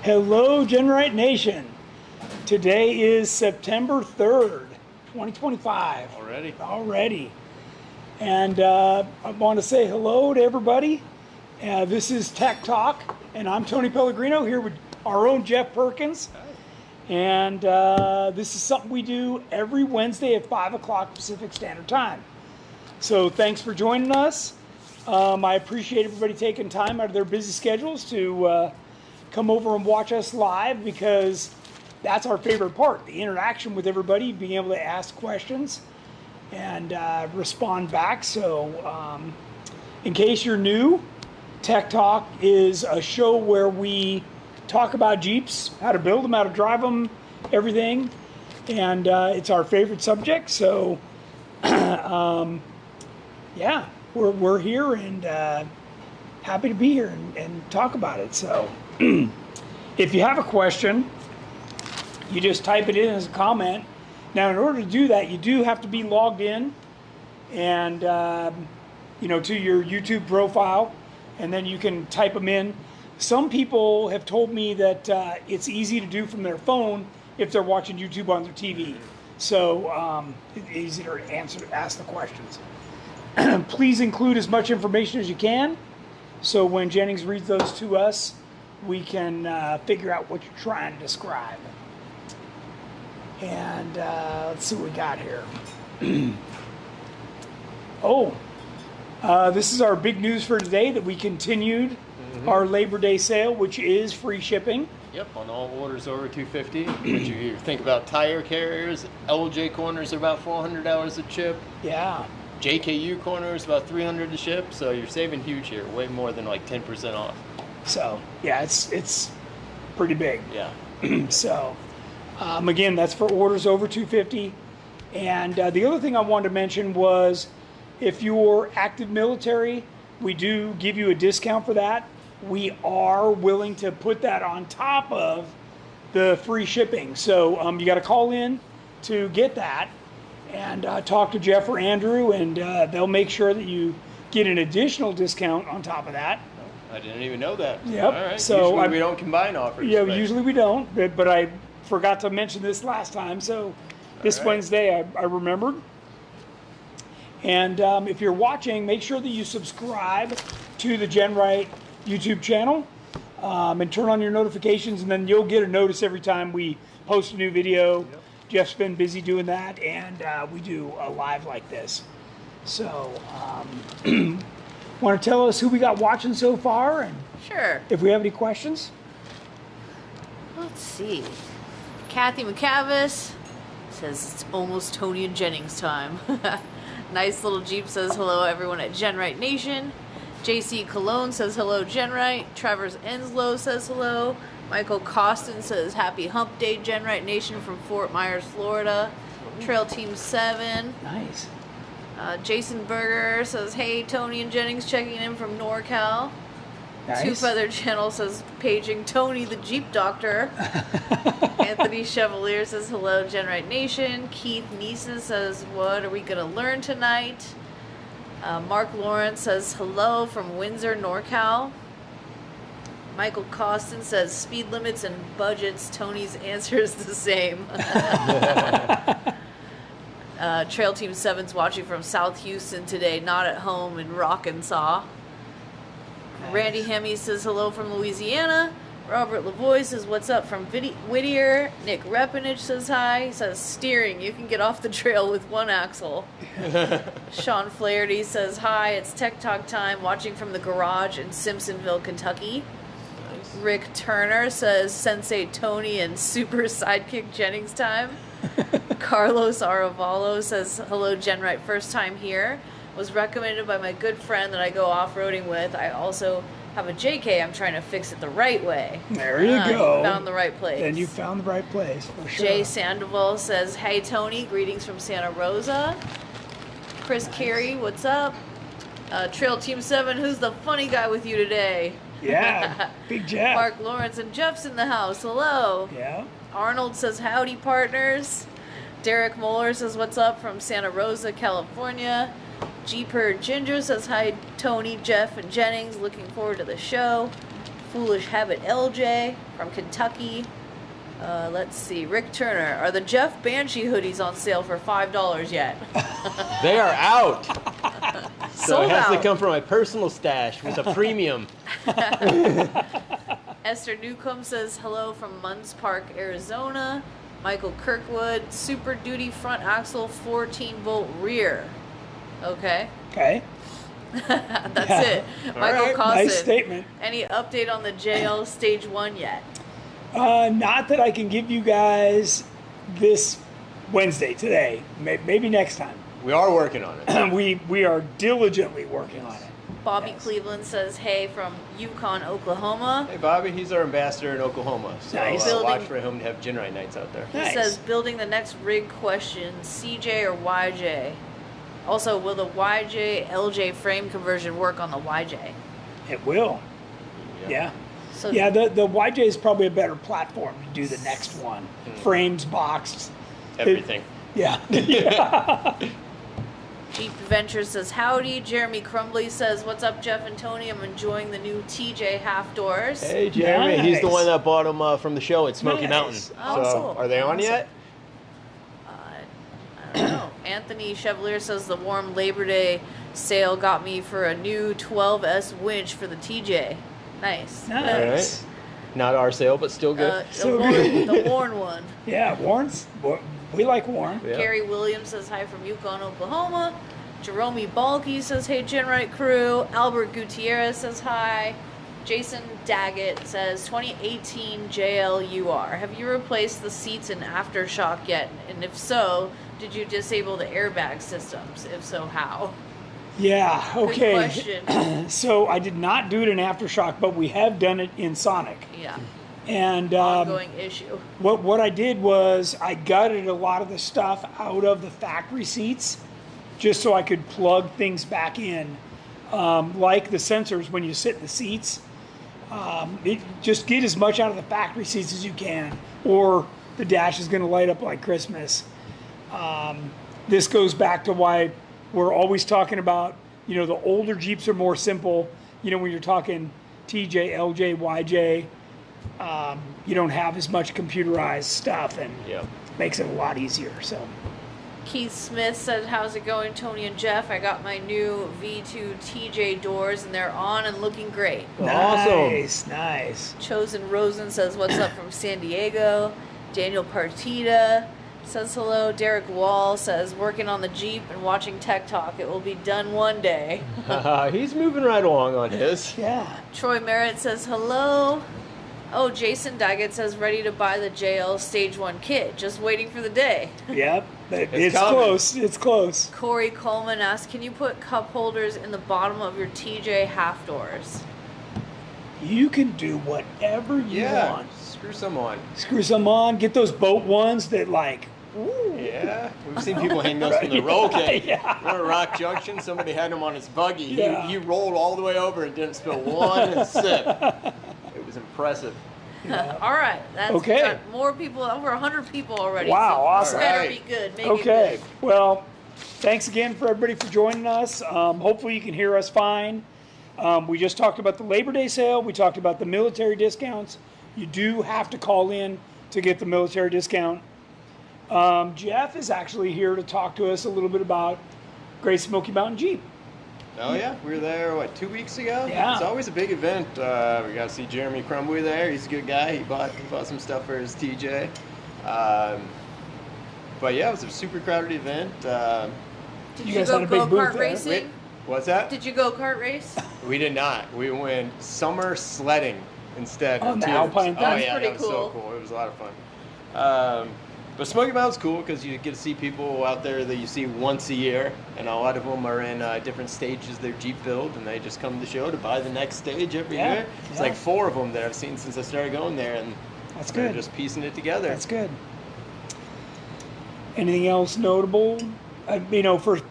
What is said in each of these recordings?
Hello, GenRight Nation. Today is September 3rd, 2025. Already. And I want to say hello to everybody. This is Tech Talk, and I'm Tony Pellegrino here with our own Jeff Perkins. Hi. And this is something we do every Wednesday at 5 o'clock Pacific Standard Time. So thanks for joining us. I appreciate everybody taking time out of their busy schedules to come over and watch us live, because that's our favorite part, the interaction with everybody, being able to ask questions and respond back. So in case you're new, Tech Talk is a show where we talk about Jeeps, how to build them, how to drive them, everything. And it's our favorite subject. So yeah, we're here and happy to be here and talk about it. So if you have a question, you just type it in as a comment. Now, in order to do that, you do have to be logged in and to your YouTube profile, and then you can type them in. Some people have told me that it's easy to do from their phone if they're watching YouTube on their TV. So it's easier to ask the questions. Please include as much information as you can, so when Jennings reads those to us, we can figure out what you're trying to describe. And let's see what we got here. This is our big news for today, that we continued our Labor Day sale, which is free shipping. Yep, on all orders over $250. But you think about tire carriers, LJ corners are about $400 a chip. Yeah. JKU corners about $300 to ship. So you're saving huge here, way more than like 10% off. So yeah, it's pretty big. Yeah. So again, that's for orders over $250. And the other thing I wanted to mention was, if you're active military, we do give you a discount for that. We are willing to put that on top of the free shipping. So you got to call in to get that, and talk to Jeff or Andrew, and they'll make sure that you get an additional discount on top of that. I didn't even know that. Yep. All right. So usually we don't combine offers. Yeah, usually we don't, but I forgot to mention this last time. So this Wednesday I remembered. And if you're watching, make sure that you subscribe to the GenRight YouTube channel and turn on your notifications, and then you'll get a notice every time we post a new video. Yep. Jeff's been busy doing that, and we do a live like this. So want to tell us who we got watching so far? And sure. If we have any questions? Let's see. Kathy McCavis says it's almost Tony and Jennings time. Nice Little Jeep says hello everyone at GenRight Nation. JC Cologne says hello GenRight. Travers Enslow says hello. Michael Costin says happy hump day GenRight Nation from Fort Myers, Florida. Trail Team 7. Nice. Jason Berger says, hey, Tony and Jennings checking in from NorCal. Nice. Two Feather Channel says, paging Tony the Jeep Doctor. Anthony Chevalier says, hello, GenRight Nation. Keith Neeson says, what are we going to learn tonight? Mark Lawrence says, hello from Windsor, NorCal. Michael Costin says, speed limits and budgets. Tony's answer is the same. Trail Team 7's watching from South Houston today, not at home in Arkansas. Nice. Randy Hemme says hello from Louisiana. Robert Lavoie says what's up from Whittier. Nick Repinich says hi. He says steering, you can get off the trail with one axle. Sean Flaherty says hi, it's Tech Talk time, watching from the garage in Simpsonville, Kentucky. Nice. Rick Turner says Sensei Tony and Super Sidekick Jennings time. Carlos Aravalo says, hello GenRight, first time here. Was recommended by my good friend that I go off-roading with. I also have a JK, I'm trying to fix it the right way. There you go. You found the right place. Then you found the right place, for sure. Jay Sandoval says, hey Tony, greetings from Santa Rosa. Chris Carey, what's up? Trail Team 7, who's the funny guy with you today? Yeah, Big Jeff. Mark Lawrence and Jeff's in the house, hello. Yeah. Arnold says, howdy partners. Derek Moeller says, what's up from Santa Rosa, California. Jeeper Ginger says, hi, Tony, Jeff, and Jennings. Looking forward to the show. Foolish Habit LJ from Kentucky. Let's see. Rick Turner. Are the Jeff Banshee hoodies on sale for $5 yet? They are out. So Sold it has out. to come from my personal stash with a premium. Esther Newcomb says hello from Munns Park, Arizona. Michael Kirkwood, Super Duty front axle, 14-volt rear. Okay. Okay. That's it. Michael right. Costin. Nice statement. Any update on the JL Stage 1 yet? Not that I can give you guys this Wednesday, today. Maybe next time. We are working on it. We are diligently working on it. Bobby Yes. Cleveland says, hey, from Yukon, Oklahoma. Hey, Bobby, he's our ambassador in Oklahoma. So Nice. watch for him to have GenRight nights out there. He Nice. says, building the next rig question, CJ or YJ? Also, will the YJ LJ frame conversion work on the YJ? It will. Yeah. So Yeah, the YJ is probably a better platform to do the next one. Frames, boxed. Everything. Yeah. Yeah. Jeep Adventure says, howdy. Jeremy Crumbly says, what's up, Jeff and Tony? I'm enjoying the new TJ half doors. Hey, Jeremy. He's the Nice. one that bought them from the show at Smoky Nice. Mountain. Oh, so, cool. are they on yet? I don't know. Anthony Chevalier says the warm Labor Day sale got me for a new 12S winch for the TJ. Nice. Nice. Not our sale, but still good. So good. The worn one. Yeah, we like Warren. Yeah. Gary Williams says hi from Yukon, Oklahoma. Jerome Balky says, hey, GenRight crew. Albert Gutierrez says hi. Jason Daggett says, 2018 JLUR. Have you replaced the seats in Aftershock yet? And if so, did you disable the airbag systems? If so, how? Yeah, okay. Good question. So I did not do it in Aftershock, but we have done it in Sonic. Yeah. And Ongoing issue. what I did was I gutted a lot of the stuff out of the factory seats just so I could plug things back in. Like the sensors when you sit in the seats. Just get as much out of the factory seats as you can, or the dash is going to light up like Christmas. This goes back to why we're always talking about, the older Jeeps are more simple. When you're talking TJ, LJ, YJ, you don't have as much computerized stuff, and Yeah. makes it a lot easier. So Keith Smith said, how's it going, Tony and Jeff? I got my new V2 TJ doors, and they're on and looking great. nice, nice. Chosen Rosen says, what's up from San Diego? Daniel Partita says hello. Derek Wall says, working on the Jeep and watching Tech Talk. It will be done one day. He's moving right along on his. Yeah. Troy Merritt says hello. Oh, Jason Daggett says, ready to buy the JL Stage 1 kit. Just waiting for the day. Yep. It's coming. close. It's close. Corey Coleman asks, can you put cup holders in the bottom of your TJ half doors? You can do whatever you want. Screw some on. Screw some on. Get those boat ones that Yeah, we've seen people hang those from the roll cage. Yeah. We're at Rock Junction, somebody had him on his buggy. Yeah. He rolled all the way over and didn't spill one sip. It was impressive. All right. That's Okay. got more people, over 100 people already. Wow, so awesome. Better All be right. good. Make Okay. it good. Well, thanks again for everybody for joining us. Hopefully you can hear us fine. We just talked about the Labor Day sale. We talked about the military discounts. You do have to call in to get the military discount. Jeff is actually here to talk to us a little bit about Great Smoky Mountain Jeep. Oh yeah, we were there, 2 weeks ago? Yeah. It's always a big event. We got to see Jeremy Crumbly there. He's a good guy. He bought some stuff for his TJ. But yeah, it was a super crowded event. Did You you guys go had a big booth go-kart there. racing? What's that? Did you go kart race? We did not. We went summer sledding instead. On the too. Alpine Oh thing? That's yeah, pretty that was so cool. cool. It was a lot of fun. But Smoky Mountain's cool because you get to see people out there that you see once a year, and a lot of them are in different stages of their Jeep build, and they just come to the show to buy the next stage every Yeah, year. It's yeah. like 4 of them that I've seen since I started going there, and That's they're good. just piecing it together. That's good. Anything else notable?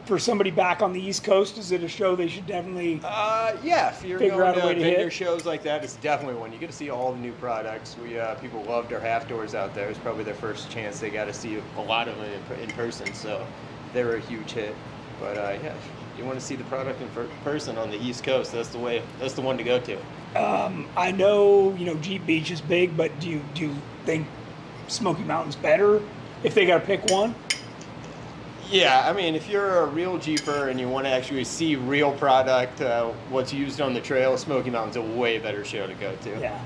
For somebody back on the East Coast, is it a show they should definitely? Yeah, if you're Figure going out a way to to vendor hit. shows like that, it's definitely one. You get to see all the new products. People loved our half doors out there. It was probably their first chance they got to see a lot of them in person, so they were a huge hit. But yeah, you want to see the product in person on the East Coast, that's the one to go to. I know, Jeep Beach is big, but do you think Smoky Mountain's better if they got to pick one? Yeah, I mean, if you're a real Jeeper and you want to actually see real product, what's used on the trail, Smoky Mountain's a way better show to go to. Yeah.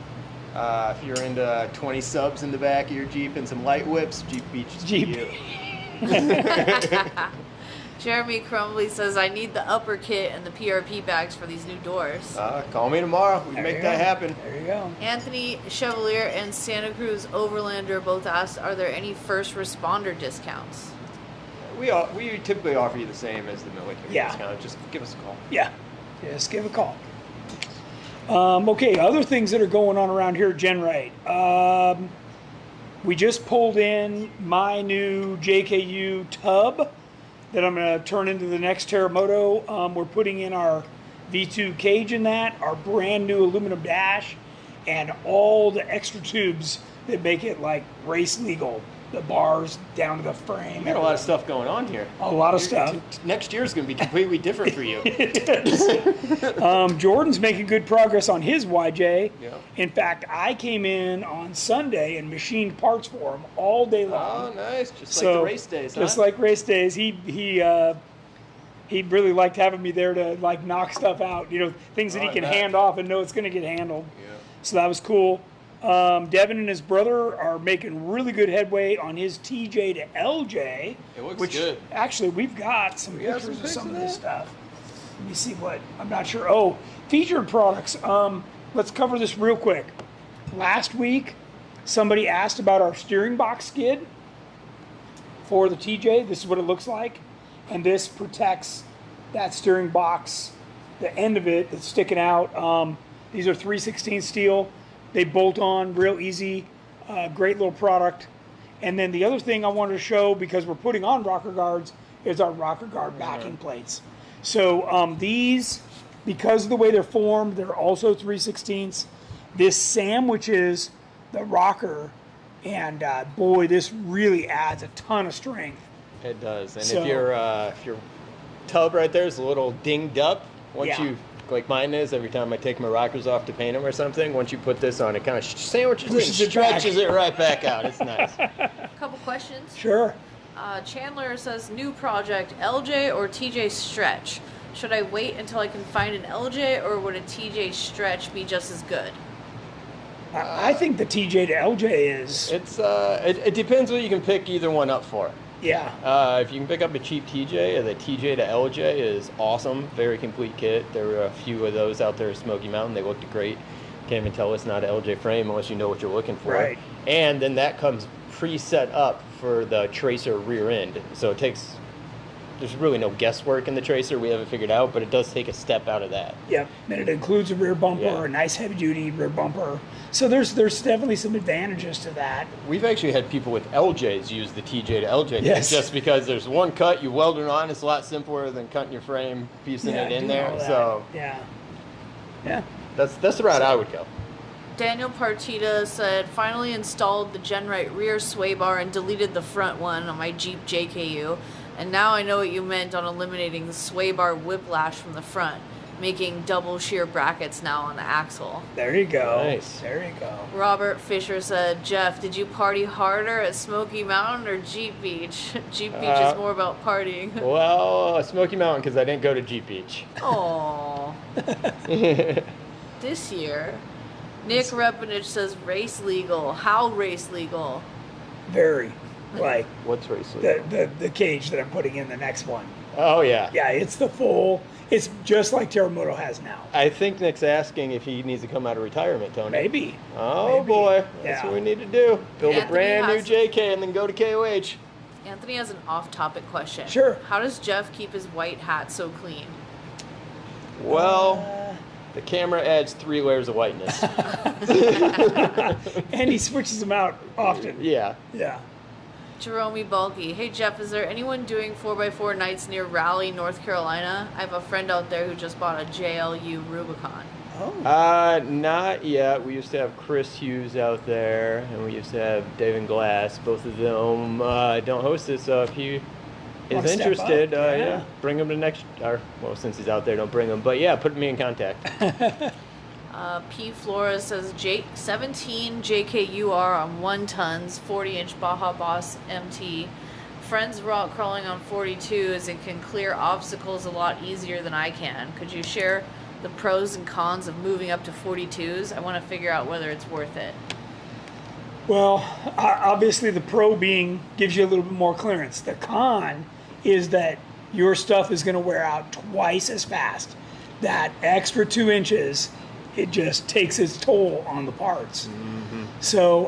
If you're into 20 subs in the back of your Jeep and some light whips, Jeep Beach is Jeep. for you. Jeremy Crumbly says, I need the upper kit and the PRP bags for these new doors. Call me tomorrow. We can make that happen. There you go. Anthony Chevalier and Santa Cruz Overlander both asked, are there any first responder discounts? We typically offer you the same as the military discount. Just give us a call. Yeah. Just give a call. Okay, other things that are going on around here at GenRight. We just pulled in my new JKU tub that I'm going to turn into the next Terremoto. We're putting in our V2 cage in that, our brand new aluminum dash, and all the extra tubes that make it like race legal. The bars down to the frame. You got a lot of stuff going on here. A lot of stuff. Next year's going to be completely different for you. Jordan's making good progress on his YJ. Yeah. In fact, I came in on Sunday and machined parts for him all day long. Oh, nice. Just like the race days, huh? Just like race days. He really liked having me there to like knock stuff out. Things that he can hand off and know it's going to get handled. Yeah. So that was cool. Devin and his brother are making really good headway on his TJ to LJ. It looks good. Actually, we've got some pictures of some of this stuff. Let me see what, I'm not sure. Oh, featured products. Let's cover this real quick. Last week, somebody asked about our steering box skid for the TJ. This is what it looks like. And this protects that steering box, the end of it that's sticking out. These are 3/16 steel. They bolt on real easy, great little product. And then the other thing I wanted to show, because we're putting on rocker guards, is our rocker guard backing plates. So these, because of the way they're formed, they're also 3/16. This sandwiches the rocker, and boy, this really adds a ton of strength. It does. And if your tub right there is a little dinged up, once you, like mine is, every time I take my rockers off to paint them or something, once you put this on, it kind of sandwiches it and stretches it right back out. It's nice. Couple questions. Sure. Chandler says, new project, LJ or TJ stretch? Should I wait until I can find an LJ, or would a TJ stretch be just as good? I think the TJ to LJ is... It depends what you can pick either one up for. Yeah. If you can pick up a cheap TJ, the TJ to LJ is awesome. Very complete kit. There were a few of those out there at Smoky Mountain. They looked great. Can't even tell it's not an LJ frame unless you know what you're looking for. Right. And then that comes pre-set up for the tracer rear end. So there's really no guesswork in the tracer. We haven't figured out, but it does take a step out of that. Yep. And it includes a rear bumper, a nice heavy-duty rear bumper. So there's definitely some advantages to that. We've actually had people with LJs use the TJ to LJ. Yes. Just because there's one cut, you weld it on. It's a lot simpler than cutting your frame, piecing it in there. So yeah. That's the route I would go. Daniel Partita said, finally installed the GenRight rear sway bar and deleted the front one on my Jeep JKU. And now I know what you meant on eliminating the sway bar whiplash from the front, making double shear brackets now on the axle. There you go. Nice. There you go. Robert Fisher said, Jeff, did you party harder at Smoky Mountain or Jeep Beach? Jeep Beach is more about partying. Well, Smoky Mountain, because I didn't go to Jeep Beach. Aww. This year, Nick Repinich says race legal. How race legal? Very. Like what's race legal? The cage that I'm putting in the next one. Oh yeah. Yeah, it's it's just like Terremoto has now. I think Nick's asking if he needs to come out of retirement, Tony. Maybe. Oh boy, that's what we need to do. Build a brand new JK and then go to KOH. Anthony has an off-topic question. Sure. How does Jeff keep his white hat so clean? Well, the camera adds 3 layers of whiteness. And he switches them out often. Yeah. Yeah. Jerome Bulky. Hey Jeff, is there anyone doing 4x4 nights near Raleigh, North Carolina? I have a friend out there who just bought a JLU Rubicon. Oh. Not yet. We used to have Chris Hughes out there, and we used to have David Glass. Both of them don't host it, so if he is interested, bring him to next. Well, since he's out there, don't bring him. But yeah, put me in contact. P. Flores says 17 JKUR on 1 tons, 40-inch Baja Boss MT. Friends rock crawling on 42s and can clear obstacles a lot easier than I can. Could you share the pros and cons of moving up to 42s? I want to figure out whether it's worth it. Well, obviously the pro being gives you a little bit more clearance. The con is that your stuff is going to wear out twice as fast. That extra 2 inches, it just takes its toll on the parts. So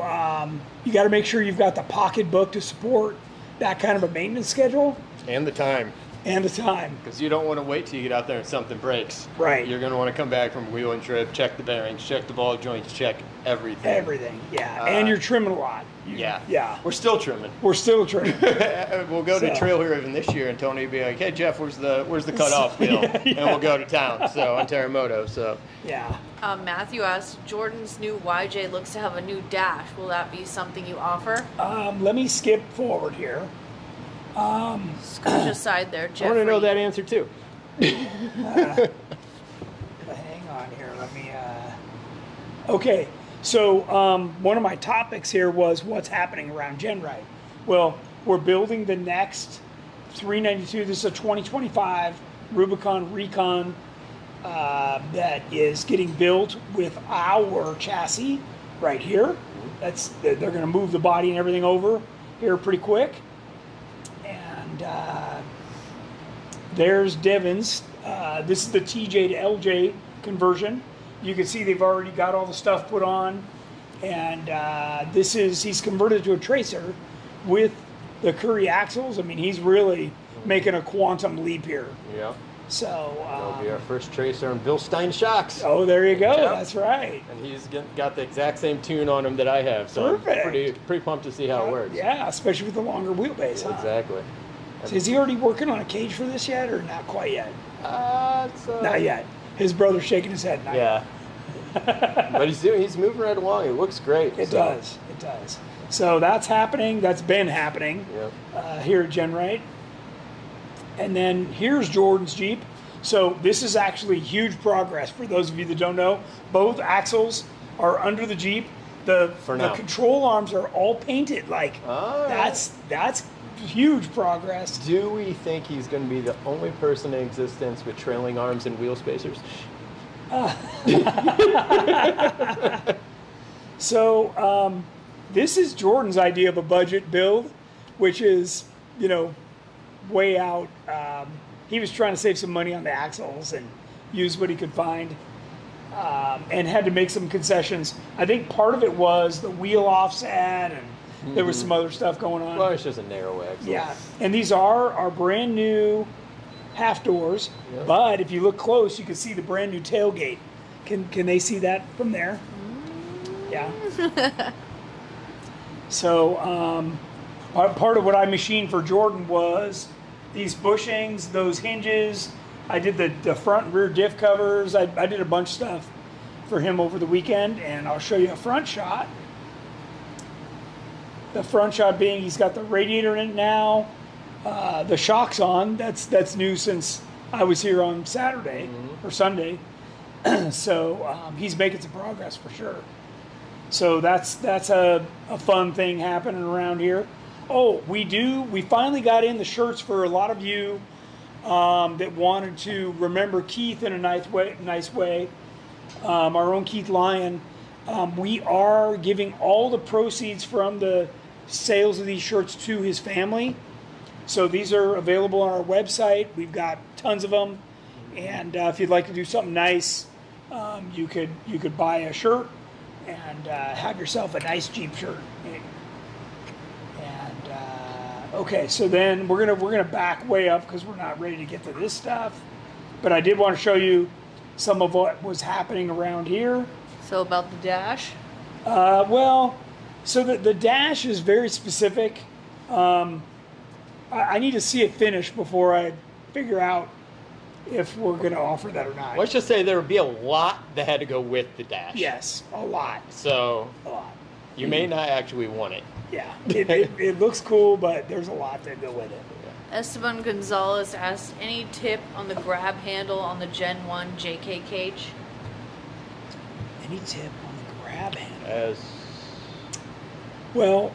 you got to make sure you've got the pocketbook to support that kind of a maintenance schedule. And the time. Because you don't want to wait till you get out there and something breaks. Right. You're going to want to come back from a wheeling trip, check the bearings, check the ball joints, check everything. Yeah. And you're trimming a lot. Yeah. We're still trimming. We'll go to Trail Hero even this year, and Tony will be like, "Hey Jeff, where's the cutoff wheel?" And we'll go to town. So on Terremoto. So yeah. Matthew asked, Jordan's new YJ looks to have a new dash. Will that be something you offer? Let me skip forward here. Scooch aside there, Jeffrey. I want to know that answer too. Hang on here. Let me. Okay. So one of my topics here was what's happening around GenRight. Well, we're building the next 392. This is a 2025 Rubicon Recon that is getting built with our chassis right here. They're going to move the body and everything over here pretty quick. And there's Devon's. This is the TJ to LJ conversion. You can see they've already got all the stuff put on, and he's converted to a tracer with the Curry axles. I mean, he's really making a quantum leap here. Yeah. So that'll be our first tracer on Bill Stein shocks. Oh, there you go. Yep. That's right. And he's got the exact same tune on him that I have. So Perfect. I'm pretty pumped to see how it works. Yeah, especially with the longer wheelbase. Huh? Exactly. So is he already working on a cage for this yet, or not quite yet? Not yet. His brother's shaking his head. Yeah. But he's moving right along. It looks great. It does. So that's happening. That's been happening here at GenRight. And then here's Jordan's Jeep. So this is actually huge progress for those of you that don't know. Both axles are under the Jeep. The control arms are all painted. That's huge progress. Do we think he's going to be the only person in existence with trailing arms and wheel spacers? So this is Jordan's idea of a budget build, which is, way out. He was trying to save some money on the axles and use what he could find, and had to make some concessions. I think part of it was the wheel offset, and there was some other stuff going on. Well, it's just a narrow axle. Yeah, and these are our brand new half doors, but if you look close, you can see the brand new tailgate. Can they see that from there? Yeah. So part of what I machined for Jordan was these bushings, those hinges. I did the front and rear diff covers. I did a bunch of stuff for him over the weekend, and I'll show you a front shot. The front shot being he's got the radiator in it now. The shock's on. That's new since I was here on Saturday or Sunday. So he's making some progress for sure. So that's a fun thing happening around here. Oh, we finally got in the shirts for a lot of you that wanted to remember Keith in a nice way. Our own Keith Lyon. We are giving all the proceeds from the sales of these shirts to his family. So these are available on our website. We've got tons of them. And if you'd like to do something nice, you could buy a shirt and have yourself a nice Jeep shirt. And okay, so then we're gonna back way up because we're not ready to get to this stuff. But I did want to show you some of what was happening around here. So about the dash? So the dash is very specific. I need to see it finished before I figure out if we're going to offer that or not. Let's just say there would be a lot that had to go with the dash. Yes, a lot. So a lot. You may not actually want it. Yeah, it looks cool, but there's a lot that go with it. Esteban Gonzalez asked, any tip on the grab handle on the Gen 1 JK cage? Any tip on the grab handle? As Well,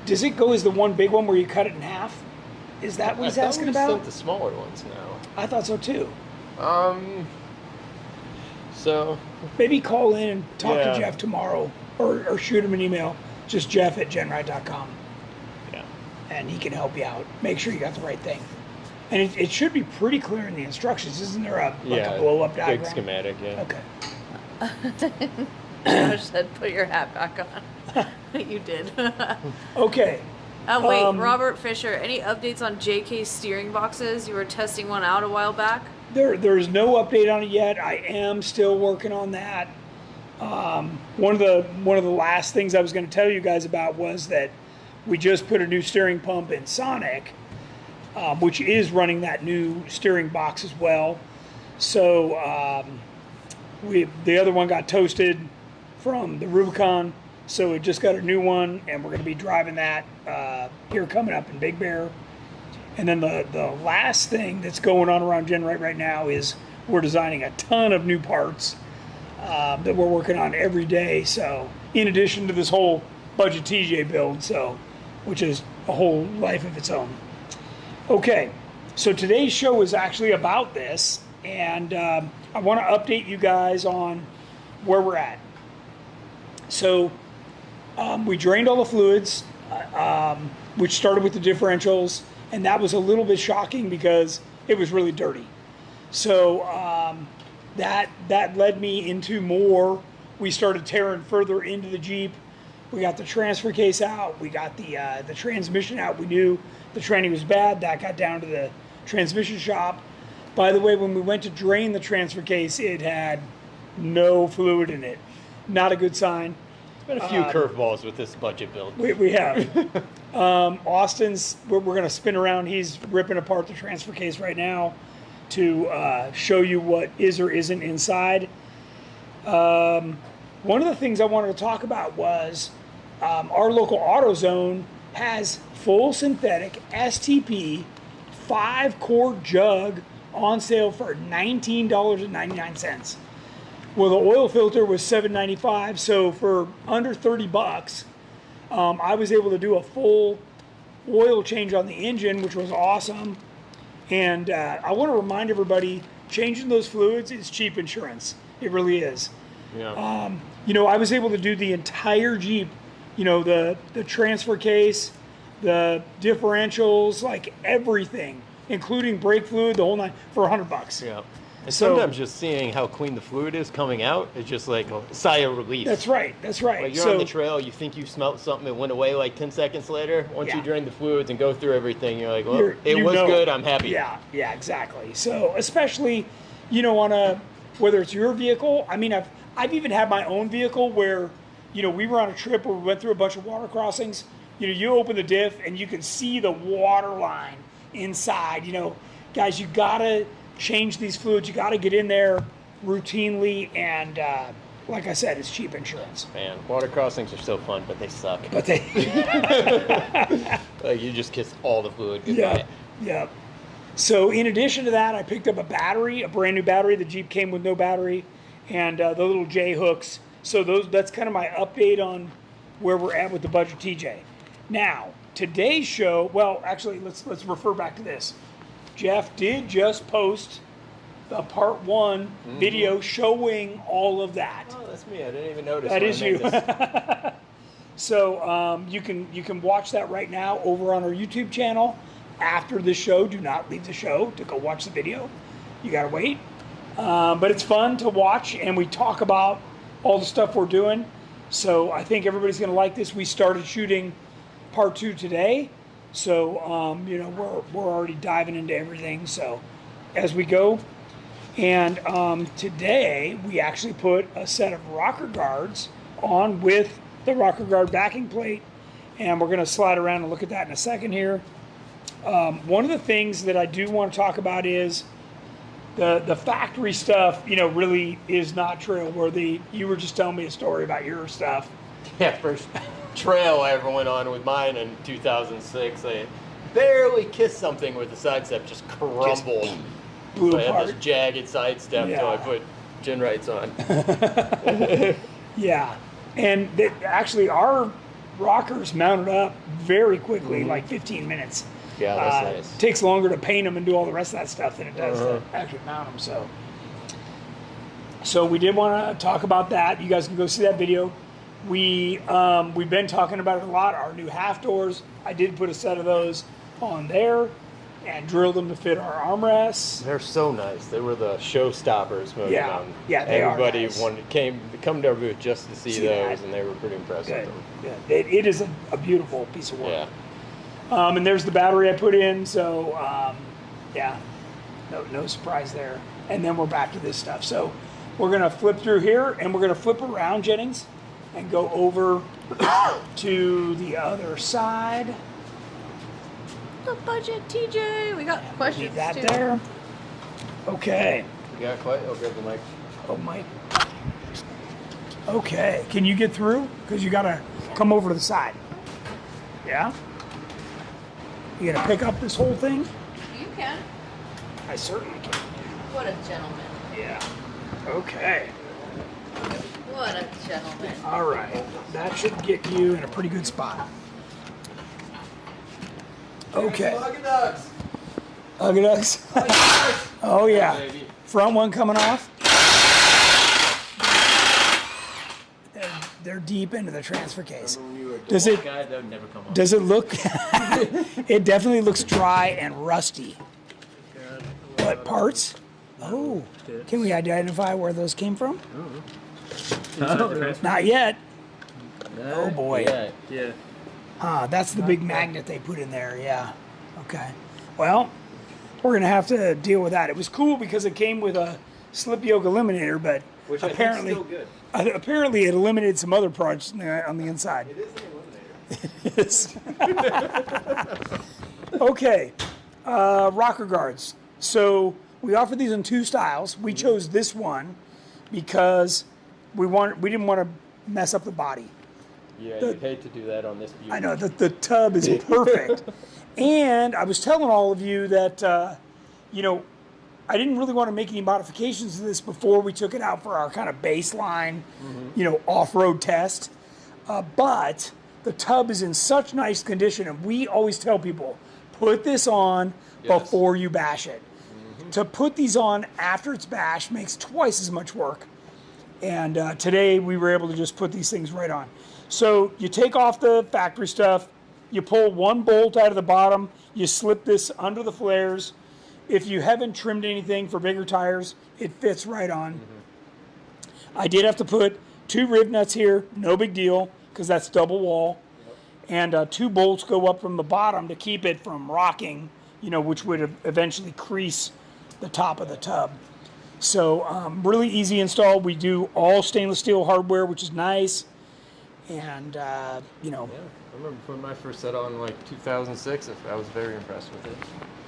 does it go as the one big one where you cut it in half? Is that what he's asking about? Sent the smaller ones now. I thought so too. So Maybe call in and talk Yeah. to Jeff tomorrow, or shoot him an email. Just Jeff@GenRight.com, yeah, and he can help you out. Make sure you got the right thing. And it should be pretty clear in the instructions. Isn't there a blow up diagram? big schematic. Yeah. Okay. Josh said, "Put your hat back on." You did. Okay. Wait, Robert Fisher. Any updates on JK's steering boxes? You were testing one out a while back. There's no update on it yet. I am still working on that. One of the last things I was going to tell you guys about was that we just put a new steering pump in Sonic, which is running that new steering box as well. So the other one got toasted from the Rubicon, so we just got a new one, and we're going to be driving that here coming up in Big Bear. And then the last thing that's going on around GenRight right now is we're designing a ton of new parts that we're working on every day. So in addition to this whole budget TJ build, which is a whole life of its own. Okay, so today's show is actually about this, and I want to update you guys on where we're at. So we drained all the fluids, which started with the differentials, and that was a little bit shocking because it was really dirty. So that led me into more. We started tearing further into the Jeep. We got the transfer case out. We got the transmission out. We knew the tranny was bad. That got down to the transmission shop. By the way, when we went to drain the transfer case, it had no fluid in it. Not a good sign. Been a few curveballs with this budget build. We have. Austin's, we're going to spin around. He's ripping apart the transfer case right now to show you what is or isn't inside. One of the things I wanted to talk about was our local AutoZone has full synthetic STP 5-quart jug on sale for $19.99. Well, the oil filter was $7.95, so for under 30 bucks, I was able to do a full oil change on the engine, which was awesome. And I want to remind everybody, changing those fluids is cheap insurance. It really is. Yeah. I was able to do the entire Jeep, the transfer case, the differentials, like everything, including brake fluid, the whole nine, for 100 bucks. Yeah. And So- sometimes just seeing how clean the fluid is coming out is just like a sigh of relief. That's right. Like you're on the trail, you think you smelled something that went away like 10 seconds later. Once you Yeah. drain the fluids and go through everything, you're like, well, You was know. good, I'm happy. Yeah, exactly. So especially, on whether it's your vehicle. I mean, I've even had my own vehicle where, we were on a trip where we went through a bunch of water crossings. You open the diff and you can see the water line inside. Guys, you gotta change these fluids. You gotta get in there routinely, and like I said, it's cheap insurance. Man, water crossings are so fun, but they suck. But they, Like you just kiss all the fluid goodbye. yeah. So in addition to that, I picked up a battery, a brand new battery. The Jeep came with no battery, and the little J hooks. So that's kind of my update on where we're at with the budget TJ. Now, today's show, well, actually, let's refer back to this. Jeff did just post the part 1 video showing all of that. Oh, that's me. I didn't even notice. That when is I made you. this. So you can watch that right now over on our YouTube channel. After the show, do not leave the show to go watch the video. You gotta wait. But it's fun to watch, and we talk about all the stuff we're doing. So I think everybody's gonna like this. We started shooting part 2 today. So we're already diving into everything. So as we go. And today we actually put a set of rocker guards on with the rocker guard backing plate, and we're going to slide around and look at that in a second here. One of the things that I do want to talk about is the factory stuff, really is not trail-worthy. You were just telling me a story about your stuff. Yeah, first trail I ever went on with mine in 2006. I barely kissed something with the side step, just crumbled. Blew So I had apart. this jagged side step, so I put GenRight's on. Yeah, and actually our rockers mounted up very quickly, like 15 minutes. Yeah, that's nice. It takes longer to paint them and do all the rest of that stuff than it does to actually mount them. So we did want to talk about that. You guys can go see that video. We've been talking about it a lot. Our new half doors. I did put a set of those on there and drilled them to fit our armrests. They're so nice. They were the showstoppers. Yeah, they are Everybody nice. wanted came to come to our booth just to see those, and they were pretty impressed with them. Good. It is a beautiful piece of work. Yeah. And there's the battery I put in. So yeah, no surprise there. And then we're back to this stuff. So we're gonna flip through here, and we're gonna flip around, Jennings, and go over to the other side. The budget, TJ. We got questions Leave that too. there. Okay. You got quite. I'll grab the mic. Oh, Mike. Okay. Can you get through? Because you got to come over to the side. Yeah? You going to pick up this whole thing? You can. I certainly can. What a gentleman. Yeah. Okay. What a gentleman. All right. That should get you in a pretty good spot. Okay. Huggy Ducks. Huggy Ducks. Oh, yeah. Baby. Front one coming off. They're deep into the transfer case. Does it? Guy, that would never come off. Does it look? It definitely looks dry and rusty. What parts? Oh, can we identify where those came from? Not yet. Oh boy. Yeah. That's the big magnet they put in there. Yeah. Okay. Well, we're gonna have to deal with that. It was cool because it came with a slip yoke eliminator, but Which apparently, I think is still good. apparently it eliminated some other parts on the inside. It is an eliminator. Yes. Okay. Rocker guards. So we offer these in two styles. We chose this one because we didn't want to mess up the body. Yeah, you'd hate to do that on this view. I know that the tub is perfect. And I was telling all of you that, I didn't really want to make any modifications to this before we took it out for our kind of baseline, off-road test. But the tub is in such nice condition, and we always tell people, put this on before you bash it. To put these on after it's bashed makes twice as much work. And today we were able to just put these things right on. So you take off the factory stuff, you pull one bolt out of the bottom, you slip this under the flares. If you haven't trimmed anything for bigger tires, it fits right on. I did have to put 2 rib nuts here, no big deal, because that's double wall. And 2 bolts go up from the bottom to keep it from rocking, which would eventually crease the top of the tub. So really easy install. We do all stainless steel hardware, which is nice. And, Yeah, I remember putting my first set on like 2006. I was very impressed with it.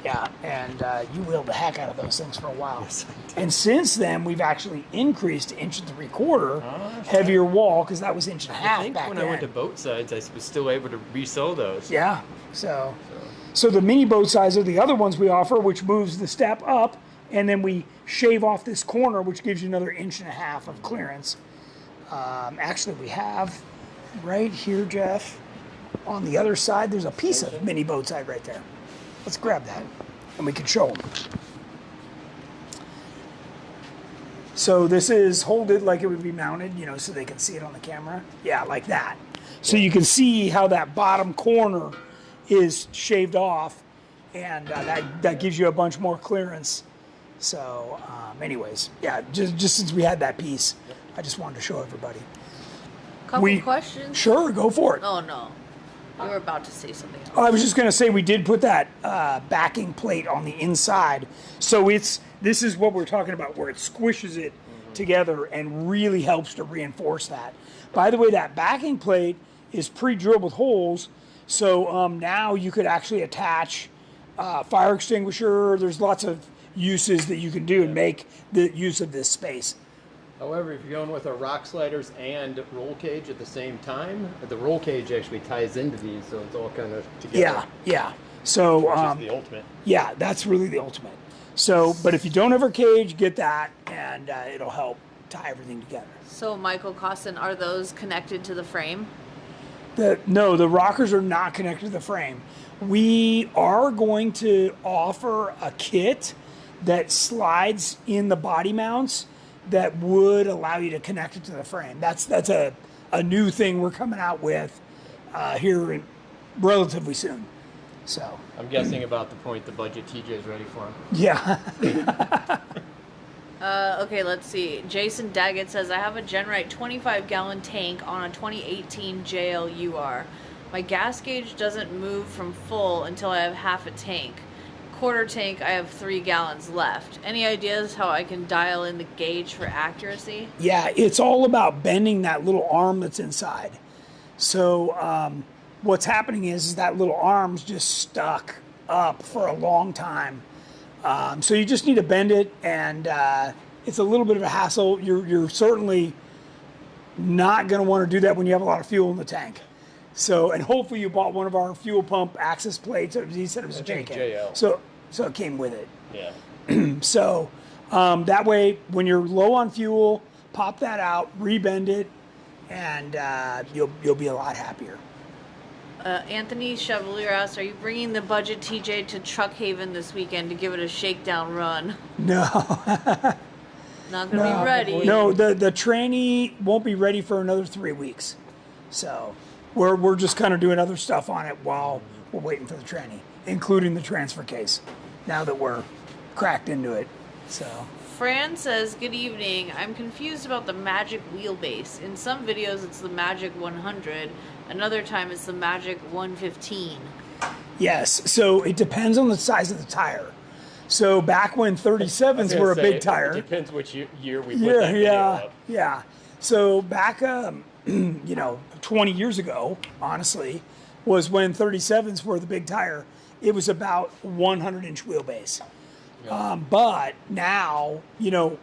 yeah, and you wheeled the heck out of those things for a while. Yes, I did. And since then, we've actually increased to 1.75 inch heavier wall, because that was 1.5 inch I think back when then. I went to boat sides, I was still able to resell those. Yeah, so the mini boat size are the other ones we offer, which moves the step up, and then we shave off this corner, which gives you another 1.5 inches of clearance. Actually, we have right here, Jeff, on the other side, there's a piece of mini boat side right there. Let's grab that, and we can show them. So this is hold it like it would be mounted, so they can see it on the camera. Yeah, like that. So you can see how that bottom corner is shaved off, and that gives you a bunch more clearance. So anyways, yeah, just since we had that piece, I just wanted to show everybody. Couple questions. Sure, go for it. Oh no, you were about to say something else. I was just going to say we did put that backing plate on the inside. So this is what we're talking about, where it squishes it together and really helps to reinforce that. By the way, that backing plate is pre-drilled with holes. So now you could actually attach fire extinguisher. There's lots of uses that you can do and make the use of this space. However, if you're going with a rock sliders and roll cage at the same time, the roll cage actually ties into these, so it's all kind of together. Yeah. So Which is the ultimate. yeah, that's really the ultimate. So, but if you don't have a cage, get that, and it'll help tie everything together. So, Michael Costin, are those connected to the frame? No, the rockers are not connected to the frame. We are going to offer a kit that slides in the body mounts that would allow you to connect it to the frame. That's a new thing we're coming out with here relatively soon. So I'm guessing about the point the budget TJ's ready for him. yeah. Okay, let's see. Jason Daggett says, I have a GenRight 25-gallon tank on a 2018 JLUR. My gas gauge doesn't move from full until I have half a tank. Quarter tank, I have 3 gallons left. Any ideas how I can dial in the gauge for accuracy? Yeah, it's all about bending that little arm that's inside. So what's happening is that little arm's just stuck up for a long time. So you just need to bend it, and it's a little bit of a hassle. You're certainly not going to want to do that when you have a lot of fuel in the tank. So, and hopefully you bought one of our fuel pump access plates. He said it was a JL. So it came with it. Yeah. So that way, when you're low on fuel, pop that out, rebend it, and you'll be a lot happier. Anthony Chevalier asks, are you bringing the budget TJ to Truck Haven this weekend to give it a shakedown run? No. Not going to be ready. No, the tranny won't be ready for another 3 weeks. So we're just kind of doing other stuff on it while we're waiting for the tranny, including the transfer case, now that we're cracked into it. So Fran says, good evening. I'm confused about the Magic wheelbase. In some videos it's the Magic 100. Another time it's the Magic 115. yes, so it depends on the size of the tire. So back when 37s were a big tire. It depends which year we put that video up. Yeah. So back, 20 years ago, honestly, was when 37s were the big tire. It was about 100-inch wheelbase. Yeah. But now, the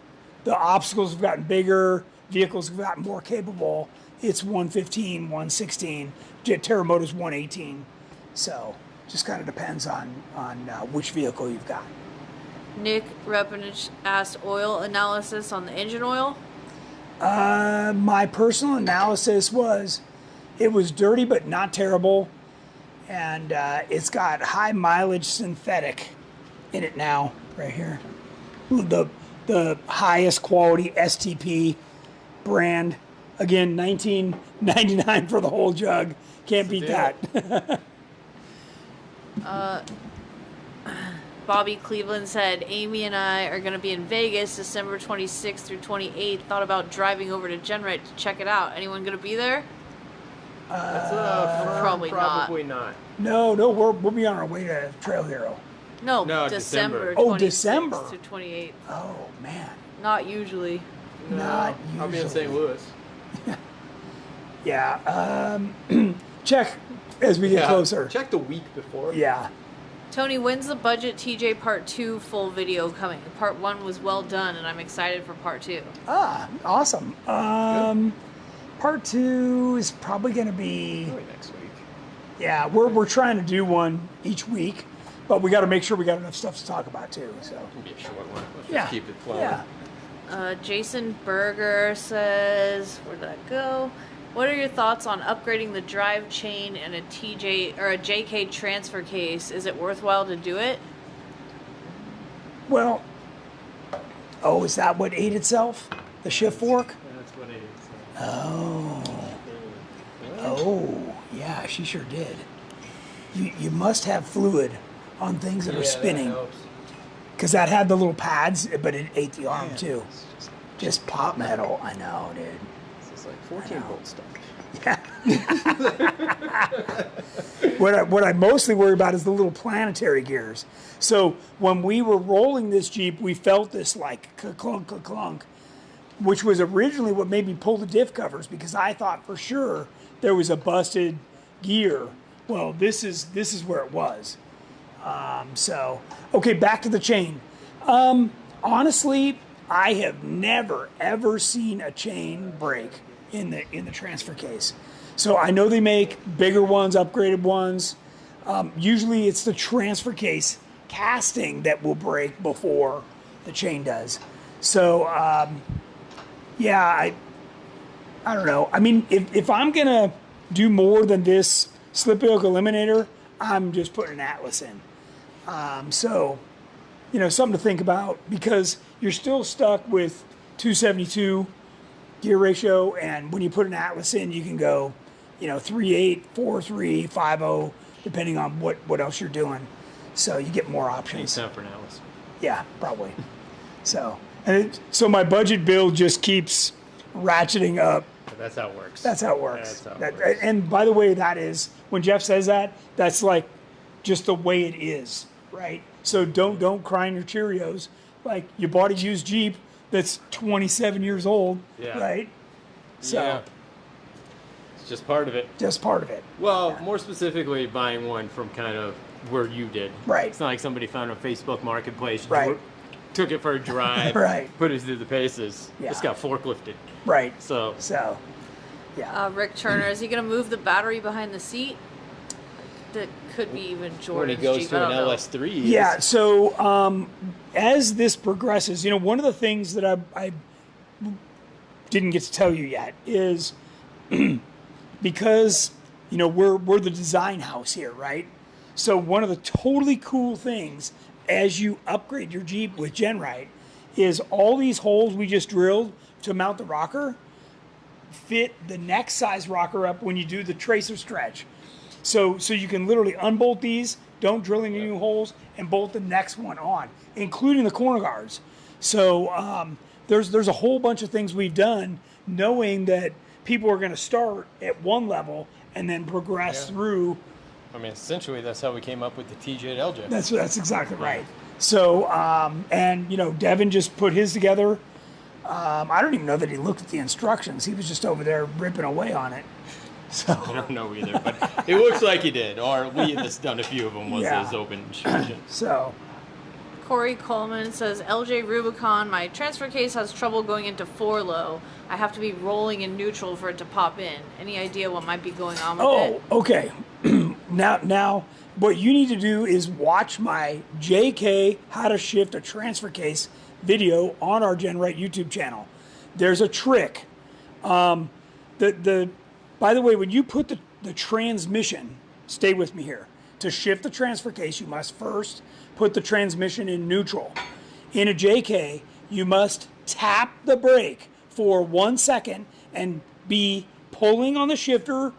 obstacles have gotten bigger, vehicles have gotten more capable. It's 115, 116. Terramota's 118. So just kind of depends on which vehicle you've got. Nick Repinich asked, oil analysis on the engine oil? My personal analysis was it was dirty but not terrible, and it's got high mileage synthetic in it now, right here. The highest quality STP brand. Again, $19.99 for the whole jug. Can't beat that. Bobby Cleveland said, Amy and I are going to be in Vegas December 26th through 28th. Thought about driving over to GenRight to check it out. Anyone going to be there? That's Probably not. No, we'll be on our way to Trail Hero. No, No, December. December. 26th Oh, December. to 28th. Oh, man. Not usually. No, Not I'll be in usually. St. Louis. Yeah. Check as we get closer. Check the week before. Yeah. Tony, when's the Budget TJ Part 2 full video coming? Part 1 was well done, and I'm excited for Part 2. Awesome. Part 2 is probably going to be... Probably next week. Yeah, we're trying to do one each week, but we got to make sure we got enough stuff to talk about too. So It'll be a short one. Let's yeah, just keep it flowing. yeah. Jason Berger says, where did that go? What are your thoughts on upgrading the drive chain and a TJ or a JK transfer case? Is it worthwhile to do it? Well, is that what ate itself? The shift fork? That's what it is. Oh, yeah, she sure did. You must have fluid on things that are spinning, because that had the little pads, but it ate the arm too. Just pop metal. I know, dude. It's like 14-volt stuff. What I mostly worry about is the little planetary gears. So when we were rolling this Jeep, we felt this like clunk, clunk, which was originally what made me pull the diff covers, because I thought for sure there was a busted gear. Well, this is where it was. So okay, back to the chain. Honestly, I have never ever seen a chain break in the transfer case. So I know they make bigger ones, upgraded ones. Usually it's the transfer case casting that will break before the chain does. So Yeah, I don't know. I mean, if I'm going to do more than this slip yoke eliminator, I'm just putting an Atlas in. So, you know, something to think about, because you're still stuck with 272 gear ratio, and when you put an Atlas in, you can go, you know, 3.8, 4.3, 5.0, depending on what else you're doing. So you get more options. Time for an Atlas. Yeah, probably. So, so my budget bill just keeps ratcheting up. That's how it works. That's how it works. That's how it works. And by the way, that is, when Jeff says that, that's like just the way it is, right? So don't cry in your Cheerios. Like, you bought a used Jeep that's 27 years old, Yeah. right? So Yeah. It's just part of it. just part of it. Well, more specifically, buying one from kind of where you did. Right. It's not like somebody found a Facebook Marketplace, Right. took it for a drive, Right. put it through the paces. Yeah. Just got forklifted. Right. So So, yeah. Rick Turner, is he going to move the battery behind the seat? That could be even when he Jordan's goes Jeep. to I an don't know. LS3, Yeah, so as this progresses, you know, one of the things that I didn't get to tell you yet is because, you know, we're the design house here, right? So one of the totally cool things as you upgrade your Jeep with GenRight is all these holes we just drilled to mount the rocker fit the next size rocker up when you do the tracer stretch. So you can literally unbolt these, don't drill any new holes, and bolt the next one on, including the corner guards. So there's a whole bunch of things we've done knowing that people are going to start at one level and then progress through. I mean, essentially, that's how we came up with the TJ and LJ. That's exactly right. So, and, you know, Devin just put his together. I don't even know that he looked at the instructions. He was just over there ripping away on it. So I don't know either, but it looks like he did. Or we had done a few of them was Yeah. his open instruction. So, Corey Coleman says, LJ Rubicon, my transfer case has trouble going into 4-low. I have to be rolling in neutral for it to pop in. Any idea what might be going on with it? Okay. Now, what you need to do is watch my JK How to Shift a Transfer Case video on our GenRight YouTube channel. There's a trick. By the way, when you put the transmission, stay with me here, to shift the transfer case, you must first put the transmission in neutral. In a JK, you must tap the brake for 1 second and be pulling on the shifter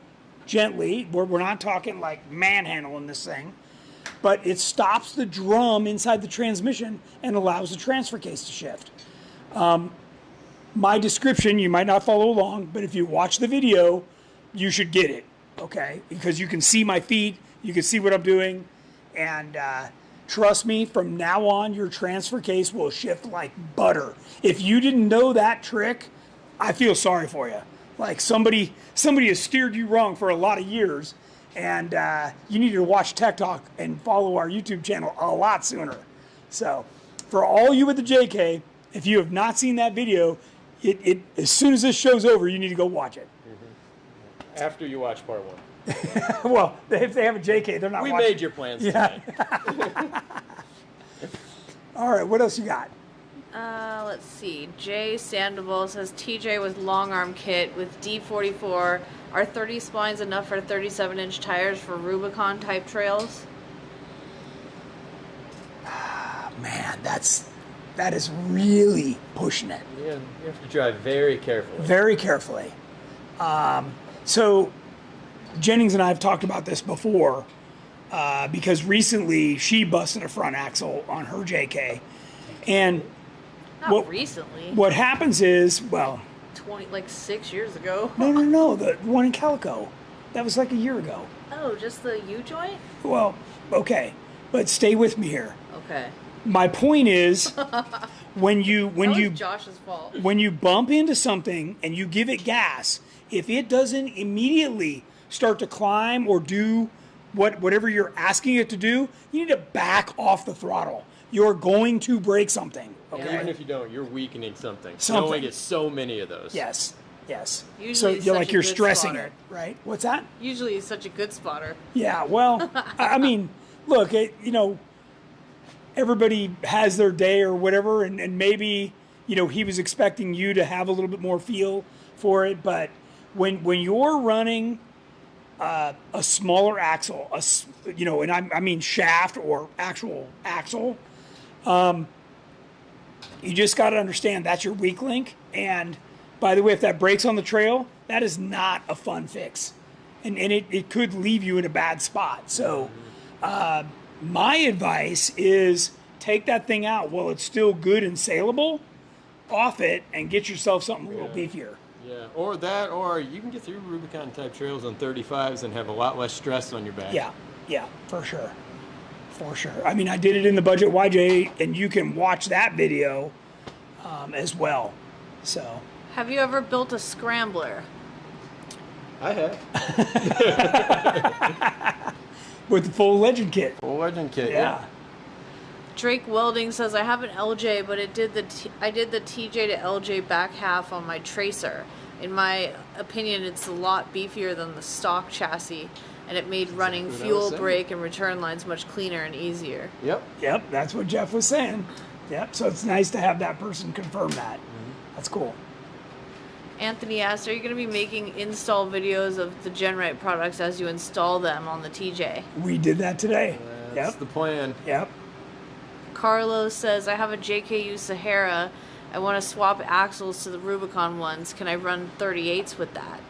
gently. We're not talking like manhandling this thing, but it stops the drum inside the transmission and allows the transfer case to shift. My description, you might not follow along, but if you watch the video, you should get it, okay? Because you can see my feet, you can see what I'm doing, and trust me, from now on, your transfer case will shift like butter. If you didn't know that trick, I feel sorry for you. Like somebody has steered you wrong for a lot of years, and you need to watch Tech Talk and follow our YouTube channel a lot sooner. So, for all you with the JK, if you have not seen that video, as soon as this show's over, you need to go watch it. After you watch part one. Well, if they have a JK, they're not We watching. made your plans tonight. All right, what else you got? Let's see. Jay Sandoval says TJ with long arm kit with D44. Are 30 splines enough for 37-inch tires for Rubicon type trails? Man, that is really pushing it. Yeah, you have to drive very carefully. Very carefully. So Jennings and I have talked about this before because recently she busted a front axle on her JK. And Not recently. what happens is, well, 6 years ago. no, the one in Calico. That was like a year ago. Oh, just the U-joint? Well, okay, but stay with me here. Okay. My point is, when That was you Josh's fault. when you bump into something and you give it gas, if it doesn't immediately start to climb or do whatever you're asking it to do, you need to back off the throttle. You're going to break something. Okay. Even if you don't, you're weakening something. Something. You only get so many of those. Yes. Usually So it's you're such like a you're good stressing spotter. it, right? What's that? Usually he's such a good spotter. Yeah. Well, I mean, look, everybody has their day or whatever, and maybe he was expecting you to have a little bit more feel for it. But when you're running a smaller axle, and I mean shaft or actual axle, you just got to understand that's your weak link. And by the way, if that breaks on the trail, that is not a fun fix. And it could leave you in a bad spot. So my advice is take that thing out while it's still good and saleable, off it, and get yourself something a little beefier. Yeah, or that, or you can get through Rubicon type trails on 35s and have a lot less stress on your back. Yeah, for sure. For sure. I mean, I did it in the Budget YJ, and you can watch that video as well. So. Have you ever built a scrambler? I have. With the full Legend kit. Full Legend kit, yeah. Drake Welding says, I have an LJ, but I did the TJ to LJ back half on my Tracer. In my opinion, it's a lot beefier than the stock chassis, and it made running fuel, brake, and return lines much cleaner and easier. Yep, that's what Jeff was saying. Yep, so it's nice to have that person confirm that. That's cool. Anthony asked, are you going to be making install videos of the GenRight products as you install them on the TJ? We did that today. That's the plan. Yep. Carlos says, I have a JKU Sahara. I want to swap axles to the Rubicon ones. Can I run 38s with that?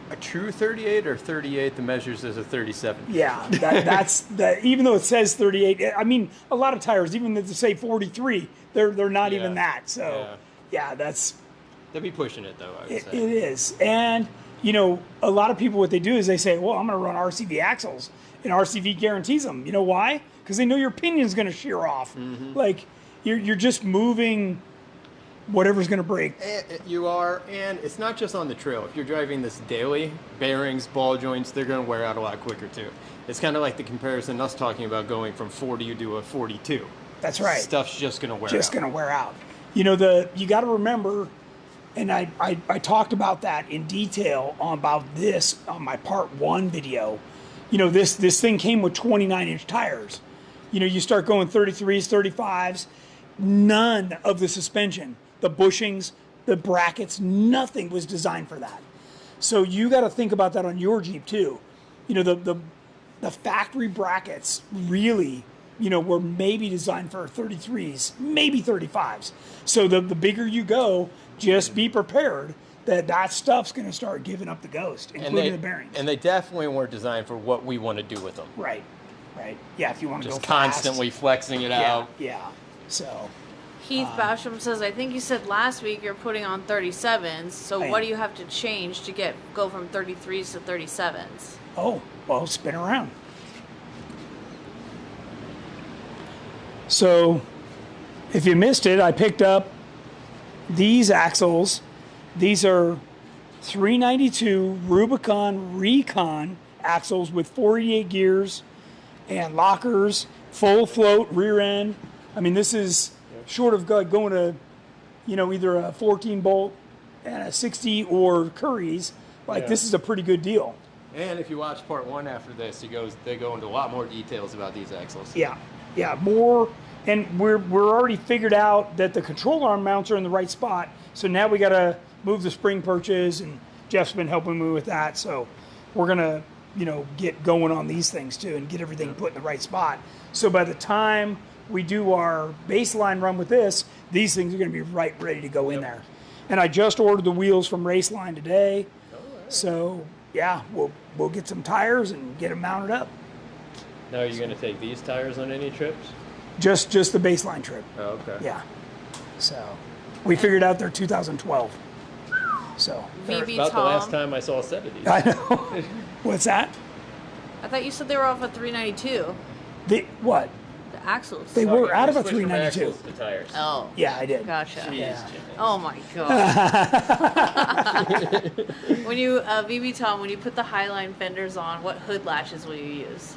A true 38 or 38 that measures as a 37? Yeah, that's that. Even though it says 38, I mean, a lot of tires, even if they say 43, they're not even that. So, yeah, that's. They'd be pushing it though. I would say it is, and a lot of people, what they do is they say, well, I'm going to run RCV axles, and RCV guarantees them. You know why? Because they know your pinion's going to shear off. Like you're just moving whatever's going to break. You are, and it's not just on the trail. If you're driving this daily, bearings, ball joints, they're going to wear out a lot quicker too. It's kind of like the comparison us talking about going from 40 to a 42. That's right. Stuff's just going to wear out. Just going to wear out. You got to remember, and I talked about that in detail about this on my part 1 video. This thing came with 29-inch tires. You start going 33s, 35s, none of the suspension, the bushings, the brackets, nothing was designed for that. So you got to think about that on your Jeep too. The factory brackets really, were maybe designed for 33s, maybe 35s. So the bigger you go, just be prepared that stuff's going to start giving up the ghost, including the bearings. And they definitely weren't designed for what we want to do with them. Right. Yeah, if you want to go just fast. constantly flexing it out. Yeah. So. Heath Basham says, I think you said last week you're putting on 37s, so what do you have to change to go from 33s to 37s? Oh, well, spin around. So, if you missed it, I picked up these axles. These are 392 Rubicon Recon axles with 488 gears and lockers, full float rear end. I mean, this is short of going to, either a 14 bolt and a 60 or Curry's. This is a pretty good deal. And if you watch part 1 after this, they go into a lot more details about these axles. Yeah, more. And we're already figured out that the control arm mounts are in the right spot. So now we got to move the spring perches, and Jeff's been helping me with that. So we're gonna, get going on these things too and get everything put in the right spot. So by the time we do our baseline run with this, these things are going to be ready to go in there. And I just ordered the wheels from Raceline today. So yeah, we'll get some tires and get them mounted up. Now, are you going to take these tires on any trips? Just the baseline trip. Oh, okay. Yeah. So we figured out they're 2012. So VB about Tom. the last time I saw a set of these. I know. What's that? I thought you said they were off a 392. What? The axles. They were out of a Switch from 392. axles to tires. Oh. Yeah, I did. Gotcha. Jeez, Yeah. Jimmy. Oh my god. When you, VB Tom, when you put the Highline fenders on, what hood latches will you use?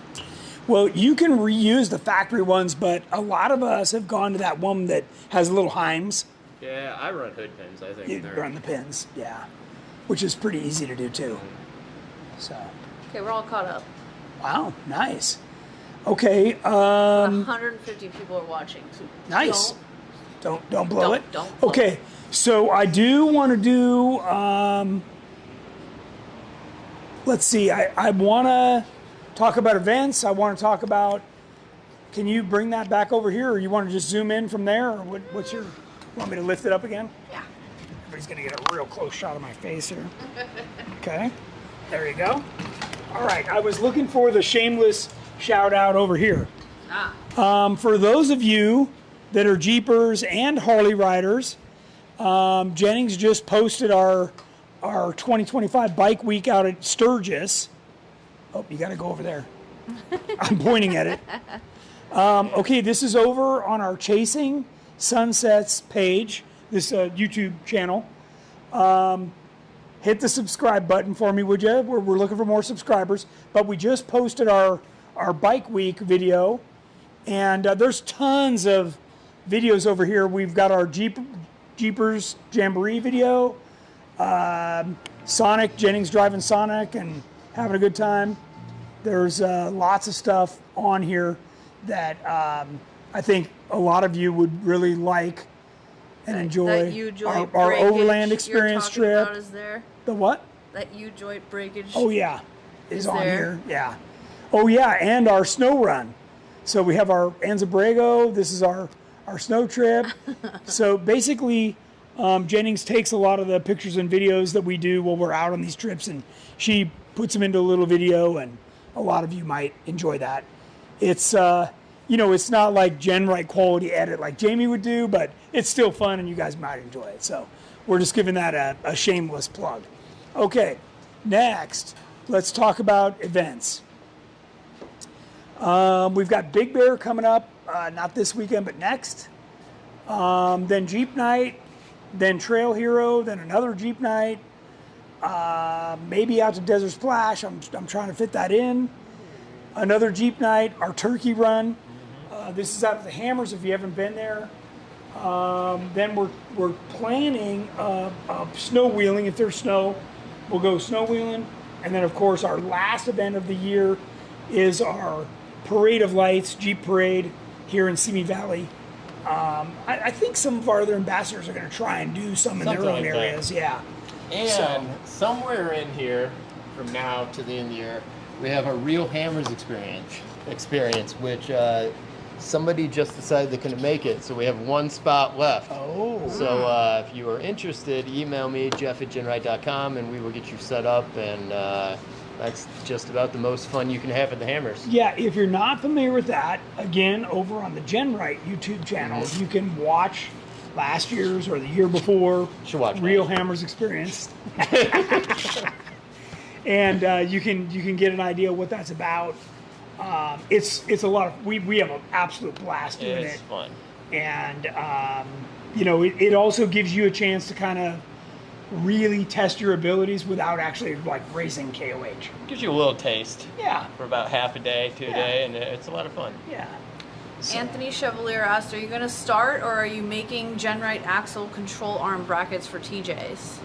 Well, you can reuse the factory ones, but a lot of us have gone to that one that has little Heims. Yeah, I run hood pins, I think. You run the pins, yeah. Which is pretty easy to do too. So. Okay, we're all caught up. Wow, nice. Okay. 150 people are watching. So Nice. Don't blow it. Don't blow okay. So I do want to do. Let's see. I want to talk about events. I want to talk about. Can you bring that back over here, or you want to just zoom in from there, or what's your? Want me to lift it up again? Yeah. Everybody's gonna get a real close shot of my face here. Okay. There you go. All right. I was looking for the shameless shout out over here. For those of you that are Jeepers and Harley riders, Jennings just posted our 2025 bike week out at Sturgis. Oh, you got to go over there. I'm pointing at it. Okay, this is over on our Chasing Sunsets page, this YouTube channel. Hit the subscribe button for me, would you? We're looking for more subscribers. But we just posted our bike week video, and there's tons of videos over here. We've got our Jeepers Jamboree video, Sonic, Jennings driving Sonic and having a good time. There's lots of stuff on here that I think a lot of you would really like and enjoy. That U-joint Our breakage overland experience you're talking trip. about is there? The what? That U-joint breakage. Oh yeah, is on there? here. Yeah. Oh yeah, and our snow run. So we have our Anza-Borrego. This is our snow trip. So basically, Jennings takes a lot of the pictures and videos that we do while we're out on these trips, and she puts them into a little video, and a lot of you might enjoy that. It's it's not like GenRight quality edit like Jamie would do, but it's still fun, and you guys might enjoy it. So we're just giving that a shameless plug. Okay, next, let's talk about events. We've got Big Bear coming up, not this weekend, but next. Then Jeep Night, then Trail Hero, then another Jeep Night. Maybe out to Desert Splash. I'm trying to fit that in. Another Jeep Night, our Turkey Run. This is out at the Hammers if you haven't been there. Then we're planning snow wheeling. If there's snow, we'll go snow wheeling. And then of course our last event of the year is our Parade of Lights, Jeep Parade here in Simi Valley. I think some of our other ambassadors are going to try and do some in their own areas. Yeah. And somewhere in here, from now to the end of the year, we have a Real Hammers experience, which somebody just decided they couldn't make it, so we have one spot left. Oh. So if you are interested, email me, jeff@genright.com, and we will get you set up, and that's just about the most fun you can have at the Hammers. Yeah, if you're not familiar with that, again, over on the GenRight YouTube channel, you can watch last year's or the year before Real Hammers experience. And you can get an idea what that's about. It's a lot of we have an absolute blast doing it. It's fun. And it also gives you a chance to kind of really test your abilities without actually like racing KOH. Gives you a little taste. Yeah. For about half a day to a day, and it's a lot of fun. Yeah. So. Anthony Chevalier asked, are you going to start or are you making GenRight axle control arm brackets for TJs?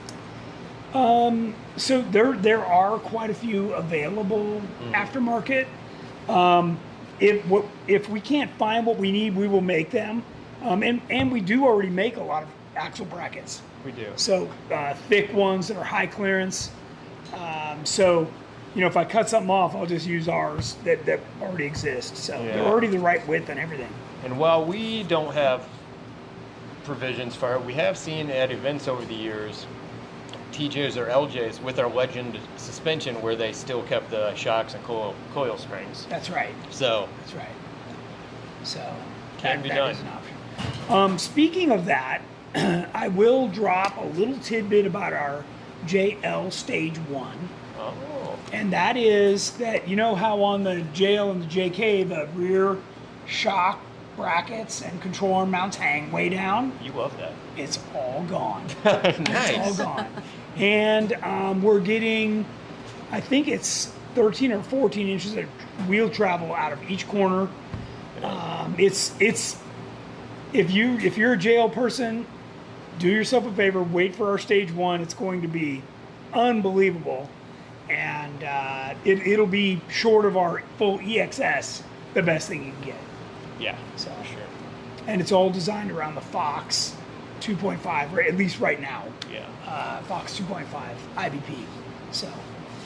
So there are quite a few available aftermarket. If we can't find what we need, we will make them. And we do already make a lot of axle brackets. We do. So thick ones that are high clearance. So if I cut something off, I'll just use ours that already exist. So they're already the right width and everything. And while we don't have provisions for it, we have seen at events over the years TJs or LJs with our Legend suspension where they still kept the shocks and coil springs. That's right. So that's right. So can be done. That is an option. Speaking of that, I will drop a little tidbit about our JL Stage 1. Oh. And that is that, how on the JL and the JK, the rear shock brackets and control arm mounts hang way down? You love that. It's all gone. Nice. It's all gone. And we're getting, I think it's 13 or 14 inches of wheel travel out of each corner. It's if you're a JL person, do yourself a favor, wait for our Stage 1. It's going to be unbelievable. And it'll be short of our full EXS the best thing you can get. Yeah, So for sure. And it's all designed around the Fox 2.5, right, at least right now. Yeah. Fox 2.5 IBP. So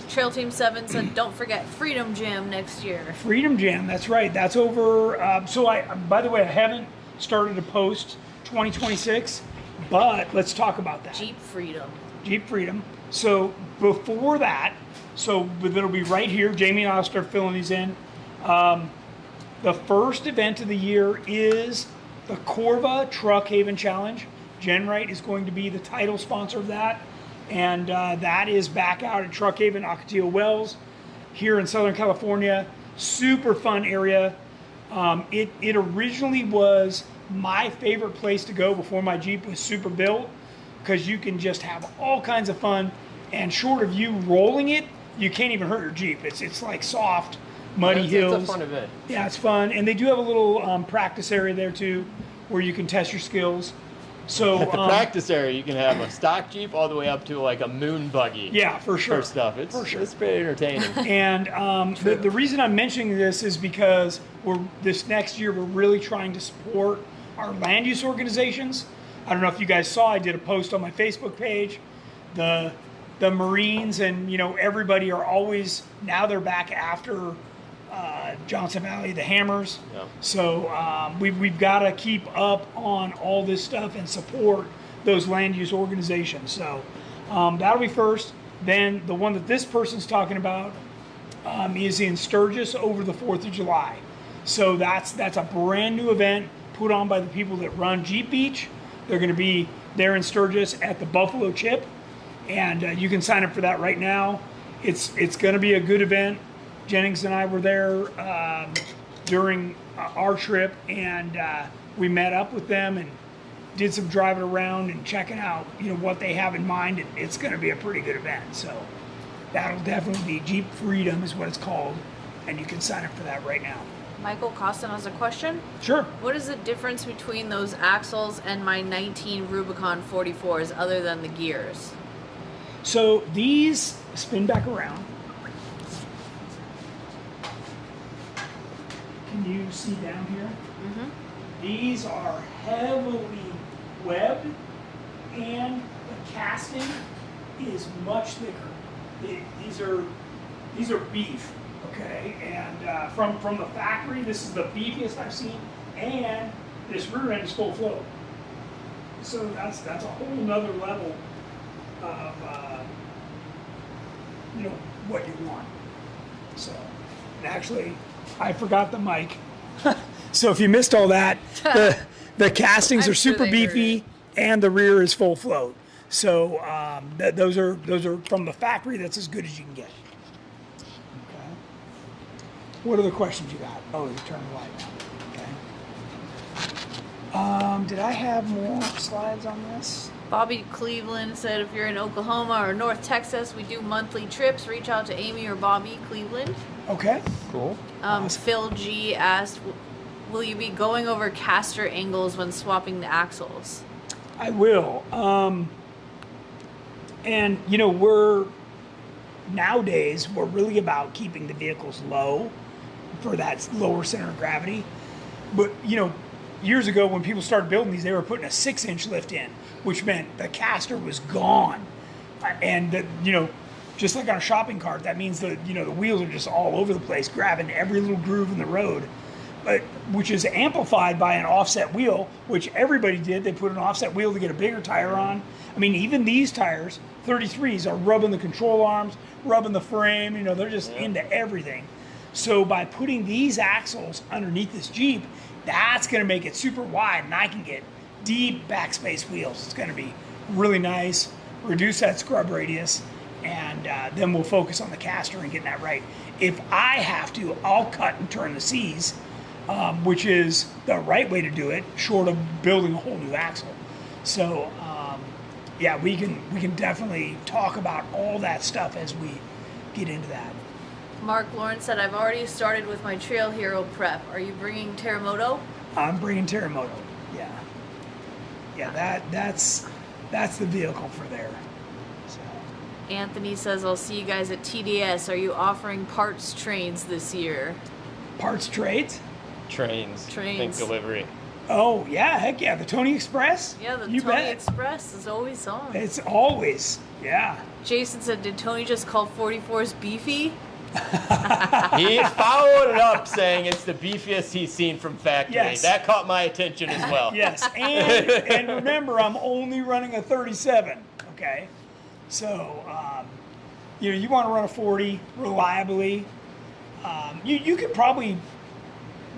Trail Team 7 said, don't forget Freedom Jam next year. Freedom Jam, that's right. That's over. So by the way, I haven't started to post 2026, but let's talk about that. Jeep Freedom. Jeep Freedom. So before that, so it'll be right here. Jamie and I'll start filling these in. The first event of the year is the Corva Truck Haven Challenge. GenRight is going to be the title sponsor of that. And that is back out at Truck Haven, Ocotillo Wells, here in Southern California. Super fun area. It originally was my favorite place to go before my Jeep was super built, because you can just have all kinds of fun. And short of you rolling it, you can't even hurt your Jeep. It's like soft, muddy hills. It's a fun event. Yeah, it's fun. And they do have a little practice area there too, where you can test your skills. So At the practice area, you can have a stock Jeep all the way up to like a moon buggy. Yeah, for sure. For stuff. It's pretty entertaining. And the reason I'm mentioning this is because this next year we're really trying to support our land use organizations. I don't know if you guys saw, I did a post on my Facebook page. The Marines and everybody are always, now they're back after Johnson Valley, the Hammers. Yeah. So we've got to keep up on all this stuff and support those land use organizations. So that'll be first. Then the one that this person's talking about is in Sturgis over the 4th of July. So that's a brand new event put on by the people that run Jeep Beach. They're going to be there in Sturgis at the Buffalo Chip, and you can sign up for that right now. It's going to be a good event. Jennings and I were there during our trip, and we met up with them and did some driving around and checking out, what they have in mind. And it's going to be a pretty good event. So that'll definitely be Jeep Freedom is what it's called, and you can sign up for that right now. Michael Costin has a question. Sure. What is the difference between those axles and my 19 Rubicon 44s other than the gears? So these spin back around. Can you see down here? Mm-hmm. These are heavily webbed, and the casting is much thicker. These are beef, okay? And from the factory, this is the beefiest I've seen, and this rear end is full float. So that's a whole nother level of what you want. So, and actually, I forgot the mic. So if you missed all that, the castings are super beefy and the rear is full float. So those are from the factory. That's as good as you can get. Okay. What other questions you got? Oh, you turn the light on. Okay. Did I have more slides on this? Bobby Cleveland said if you're in Oklahoma or North Texas, we do monthly trips. Reach out to Amy or Bobby Cleveland. Okay. Cool. Awesome. Phil G asked, will you be going over caster angles when swapping the axles? I will. And nowadays we're really about keeping the vehicles low for that lower center of gravity. But years ago when people started building these, they were putting a 6-inch lift in, which meant the caster was gone. And just like on a shopping cart, that means the wheels are just all over the place, grabbing every little groove in the road. But which is amplified by an offset wheel, which everybody did. They put an offset wheel to get a bigger tire on. I mean, even these tires, 33s, are rubbing the control arms, rubbing the frame. They're just into everything. So by putting these axles underneath this Jeep, that's going to make it super wide, and I can get deep backspace wheels. It's going to be really nice, reduce that scrub radius, and then we'll focus on the caster and getting that right. If I have to, I'll cut and turn the C's, which is the right way to do it, short of building a whole new axle. So, yeah, we can definitely talk about all that stuff as we get into that. Mark Lawrence said, I've already started with my Trail Hero prep. Are you bringing Terremoto? I'm bringing Terremoto, yeah. Yeah, that's the vehicle for there. So. Anthony says, I'll see you guys at TDS. Are you offering parts trains this year? Parts trades. Trains. Think delivery. Oh, yeah, heck yeah. The Tony Express? Yeah, the You Tony bet. Express is always on. It's always, yeah. Jason said, did Tony just call 44s beefy? He followed it up saying it's the beefiest he's seen from factory. Yes. That caught my attention as well. Yes, and remember, I'm only running a 37, okay? So, you want to run a 40 reliably. You could probably,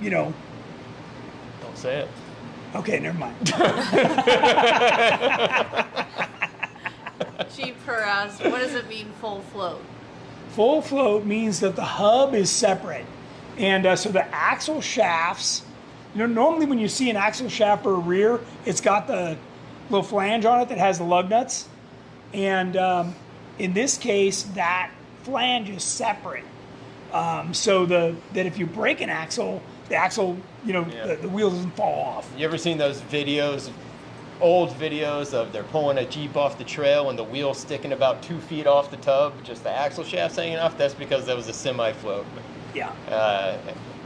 Don't say it. okay, never mind. Jeep her asked, what does it mean full float? Full float means that the hub is separate. And so the axle shafts, normally when you see an axle shaft for a rear, it's got the little flange on it that has the lug nuts. And in this case, that flange is separate. So that if you break an axle, the axle, the wheel doesn't fall off. You ever seen those videos, old videos of they're pulling a Jeep off the trail and the wheel's sticking about 2 feet off the tub, just the axle shaft's hanging off? That's because that was a semi-float. Yeah.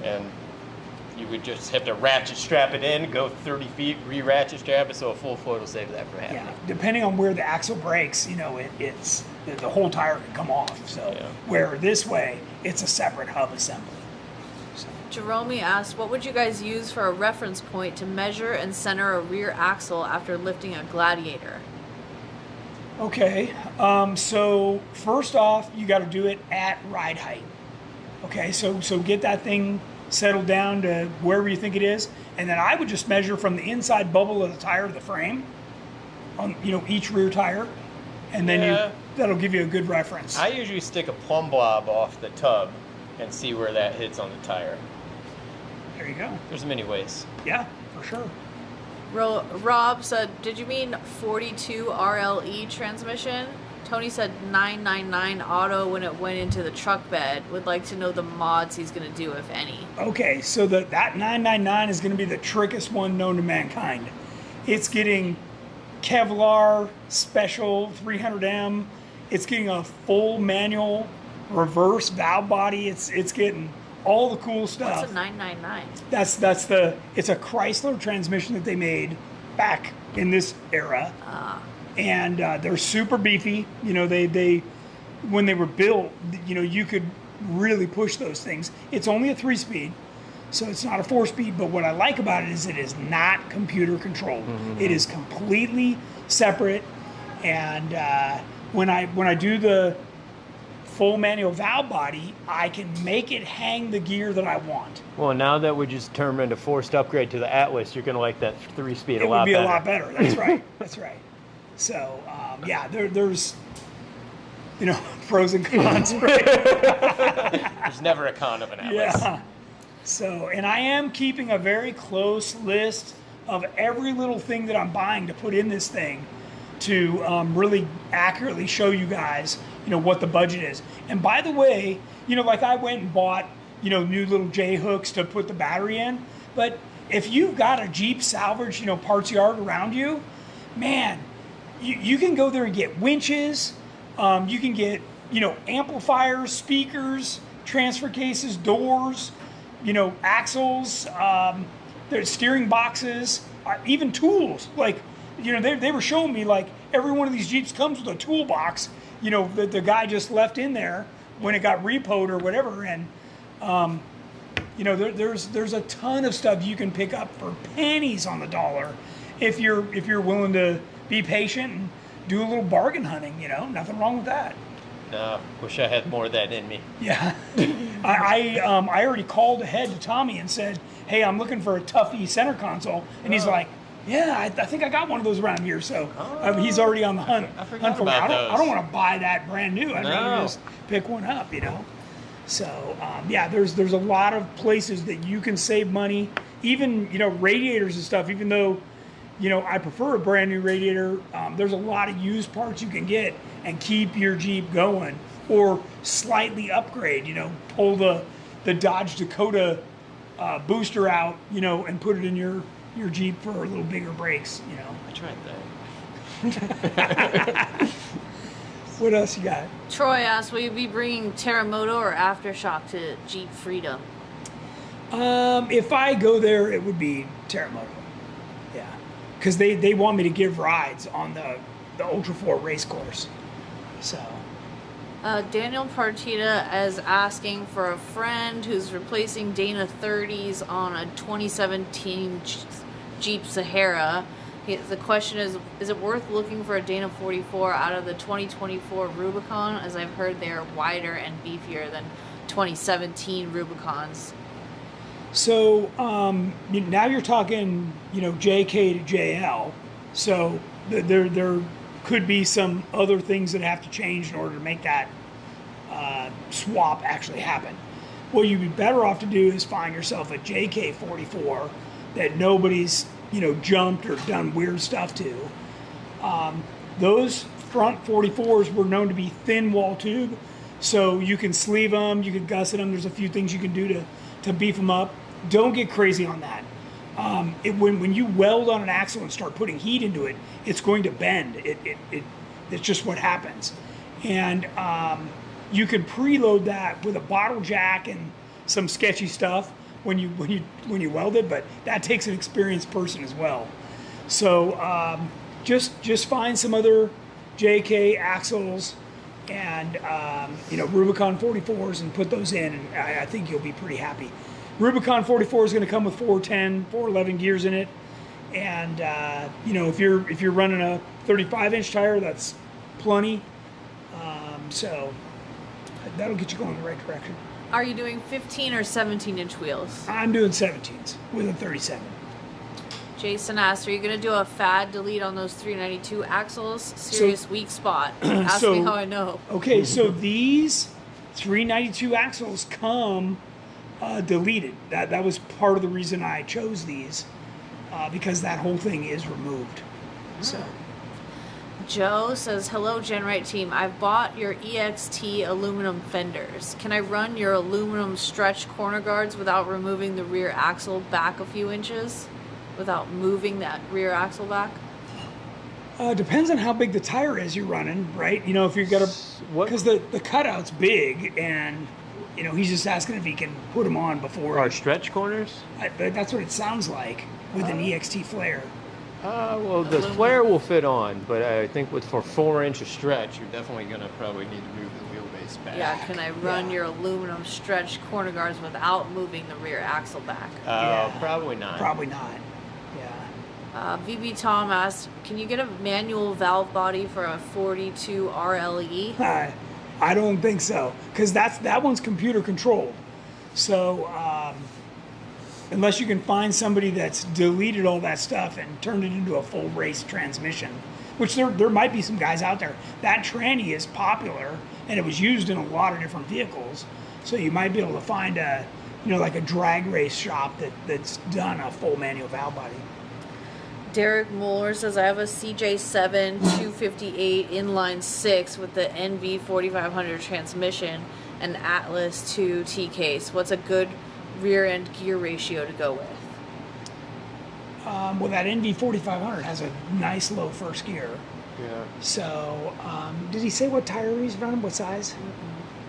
And you would just have to ratchet strap it in, go 30 feet, re-ratchet strap it, so a full float will save that from happening. Yeah. Depending on where the axle breaks, it's the whole tire can come off. So where this way, it's a separate hub assembly. Jerome asked, what would you guys use for a reference point to measure and center a rear axle after lifting a Gladiator? Okay, so first off, you got to do it at ride height. Okay, so get that thing settled down to wherever you think it is, and then I would just measure from the inside bubble of the tire to the frame on each rear tire, and then that'll give you a good reference. I usually stick a plumb bob off the tub and see where that hits on the tire. There you go. There's many ways. Yeah, for sure. Rob said, did you mean 42 RLE transmission? Tony said 999 auto when it went into the truck bed. Would like to know the mods he's going to do, if any. Okay, so that 999 is going to be the trickiest one known to mankind. It's getting Kevlar Special 300M. It's getting a full manual reverse valve body. It's getting all the cool stuff. What's a 999? It's a Chrysler transmission that they made back in this era. And they're super beefy. They when they were built, you could really push those things. It's only a 3-speed, so it's not a 4-speed. But what I like about it is it is not computer controlled. Mm-hmm. It is completely separate. And when I do the full manual valve body, I can make it hang the gear that I want. Well, now that we just turned a forced upgrade to the Atlas, you're going to like that 3-speed a lot better. It would be a lot better. That's right. That's right. So, there's pros and cons. Right? There's never a con of an Atlas. Yeah. So, and I am keeping a very close list of every little thing that I'm buying to put in this thing to really accurately show you guys, what the budget is. And by the way, like I went and bought, new little J hooks to put the battery in. But if you've got a Jeep salvage, parts yard around you, man, you can go there and get winches. You can get, amplifiers, speakers, transfer cases, doors, axles, there's steering boxes, even tools. Like, they were showing me like every one of these Jeeps comes with a toolbox, that the guy just left in there when it got repoed or whatever. And, there's a ton of stuff you can pick up for pennies on the dollar if you're willing to be patient and do a little bargain hunting. Nothing wrong with that. No, wish I had more of that in me. Yeah. I already called ahead to Tommy and said, hey, I'm looking for a Tuffy center console. And he's like, yeah, I think I got one of those around here. So he's already on the hunt for me. I don't want to buy that brand new. I'd rather just pick one up, So, there's a lot of places that you can save money. Even, radiators and stuff, even though, I prefer a brand new radiator, there's a lot of used parts you can get and keep your Jeep going, or slightly upgrade, pull the Dodge Dakota booster out, and put it in your Jeep for a little bigger brakes, I tried that. What else you got? Troy asked, will you be bringing Terremoto or Aftershock to Jeep Freedom? If I go there, it would be Terremoto. Yeah, because they want me to give rides on the Ultra 4 race course. So. Daniel Partita is asking for a friend who's replacing Dana 30s on a 2017 Jeep Sahara. The question is it worth looking for a Dana 44 out of the 2024 Rubicon, as I've heard they are wider and beefier than 2017 Rubicons? So now you're talking, JK to JL. So there could be some other things that have to change in order to make that swap actually happen. What you'd be better off to do is find yourself a JK 44 that nobody's jumped or done weird stuff to. Those front 44s were known to be thin wall tube, so you can sleeve them, you can gusset them. There's a few things you can do to beef them up. Don't get crazy on that. When you weld on an axle and start putting heat into it, it's going to bend. It's just what happens. And you can preload that with a bottle jack and some sketchy stuff when you weld it, but that takes an experienced person as well. So just find some other JK axles and Rubicon 44s and put those in, and I think you'll be pretty happy. Rubicon 44 is going to come with 410, 411 gears in it, and if you're running a 35-inch tire, that's plenty. So that'll get you going in the right direction. Are you doing 15 or 17-inch wheels? I'm doing 17s with a 37. Jason asked, are you going to do a fad delete on those 392 axles? Serious weak spot. Ask me how I know. Okay, so these 392 axles come deleted. That was part of the reason I chose these, because that whole thing is removed. So. Joe says, hello GenRight team, I've bought your EXT aluminum fenders. Can I run your aluminum stretch corner guards without removing the rear axle back a few inches? Without moving that rear axle back? Depends on how big the tire is you're running, right? If you've got because the cutout's big, and he's just asking if he can put them on before. Our stretch corners? That's what it sounds like with an EXT flare. Well, the flare will fit on, but I think for 4 inch of stretch, You're definitely going to probably need to move the wheelbase back. Yeah, can I run your aluminum stretch corner guards without moving the rear axle back? Probably not. Probably not. Yeah. VB Tom asked, can you get a manual valve body for a 42 RLE? I don't think so, because that one's computer controlled. So unless you can find somebody that's deleted all that stuff and turned it into a full race transmission, which there might be some guys out there. That tranny is popular, and it was used in a lot of different vehicles. So you might be able to find like a drag race shop that's done a full manual valve body. Derek Mueller says, I have a CJ7 258 inline 6 with the NV 4500 transmission and Atlas 2 T-case. What's a good rear end gear ratio to go with? Well, that NV 4500 has a nice low first gear. yeah. So did he say what tire he's running, what size?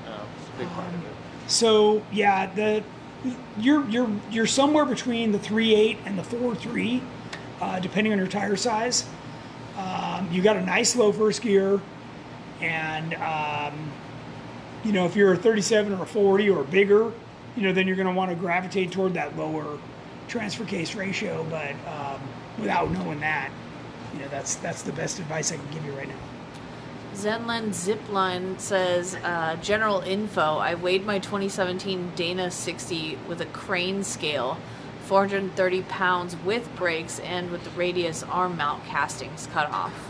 Oh, it's a big part of it. So yeah, you're somewhere between the 3.8 and the 4.3, depending on your tire size. You got a nice low first gear, and if you're a 37 or a 40 or bigger, then you're going to want to gravitate toward that lower transfer case ratio. But without knowing that, that's the best advice I can give you right now. Zenland Zipline says, general info, I weighed my 2017 Dana 60 with a crane scale, 430 pounds with brakes and with the radius arm mount castings cut off.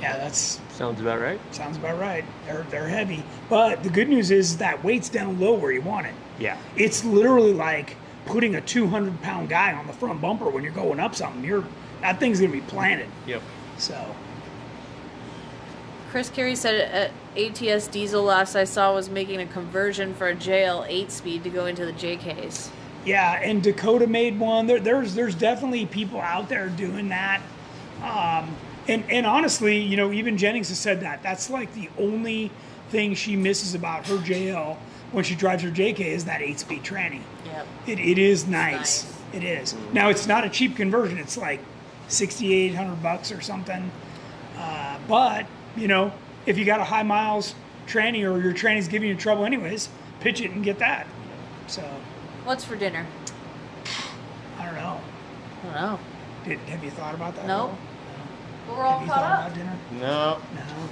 Yeah, that's Sounds about right. sounds about right. They're heavy, but the good news is that weight's down low where you want it. Yeah. It's literally like putting a 200-pound guy on the front bumper when you're going up something. That thing's gonna be planted. Yep. So Chris Carey said at ATS Diesel last I saw was making a conversion for a JL 8-speed to go into the JKs. yeah, and Dakota made one. There's definitely people out there doing that. And honestly, even Jennings has said that. That's like the only thing she misses about her JL. when she drives her JK is that 8-speed tranny. Yep. It is nice. It is. Now it's not a cheap conversion. It's like $6,800 or something. But you know, if you got a high miles tranny or your tranny's giving you trouble anyways, pitch it and get that. So. What's for dinner? I don't know. I don't know. Have you thought about that? Nope. No. We're all Have you caught thought up. about dinner? No. No.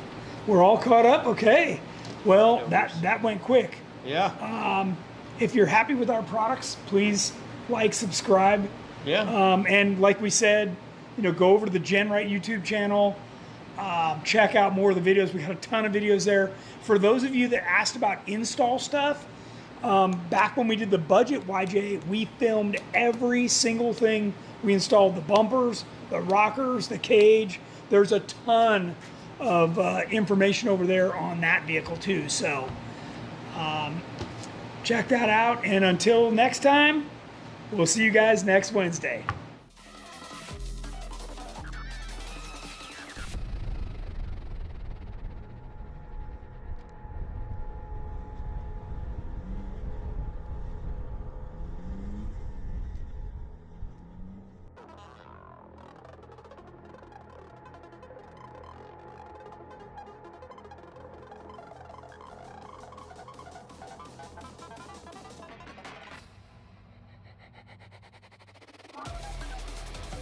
We're all caught up. Okay. Well, that went quick. Yeah. If you're happy with our products, please like, subscribe. Yeah. And like we said, you know, go over to the GenRight YouTube channel. Check out more of the videos. We got a ton of videos there. For those of you that asked about install stuff, back when we did the budget YJ, we filmed every single thing. We installed the bumpers, the rockers, the cage. There's a ton of information over there on that vehicle too. So check that out. And until next time, we'll see you guys next Wednesday.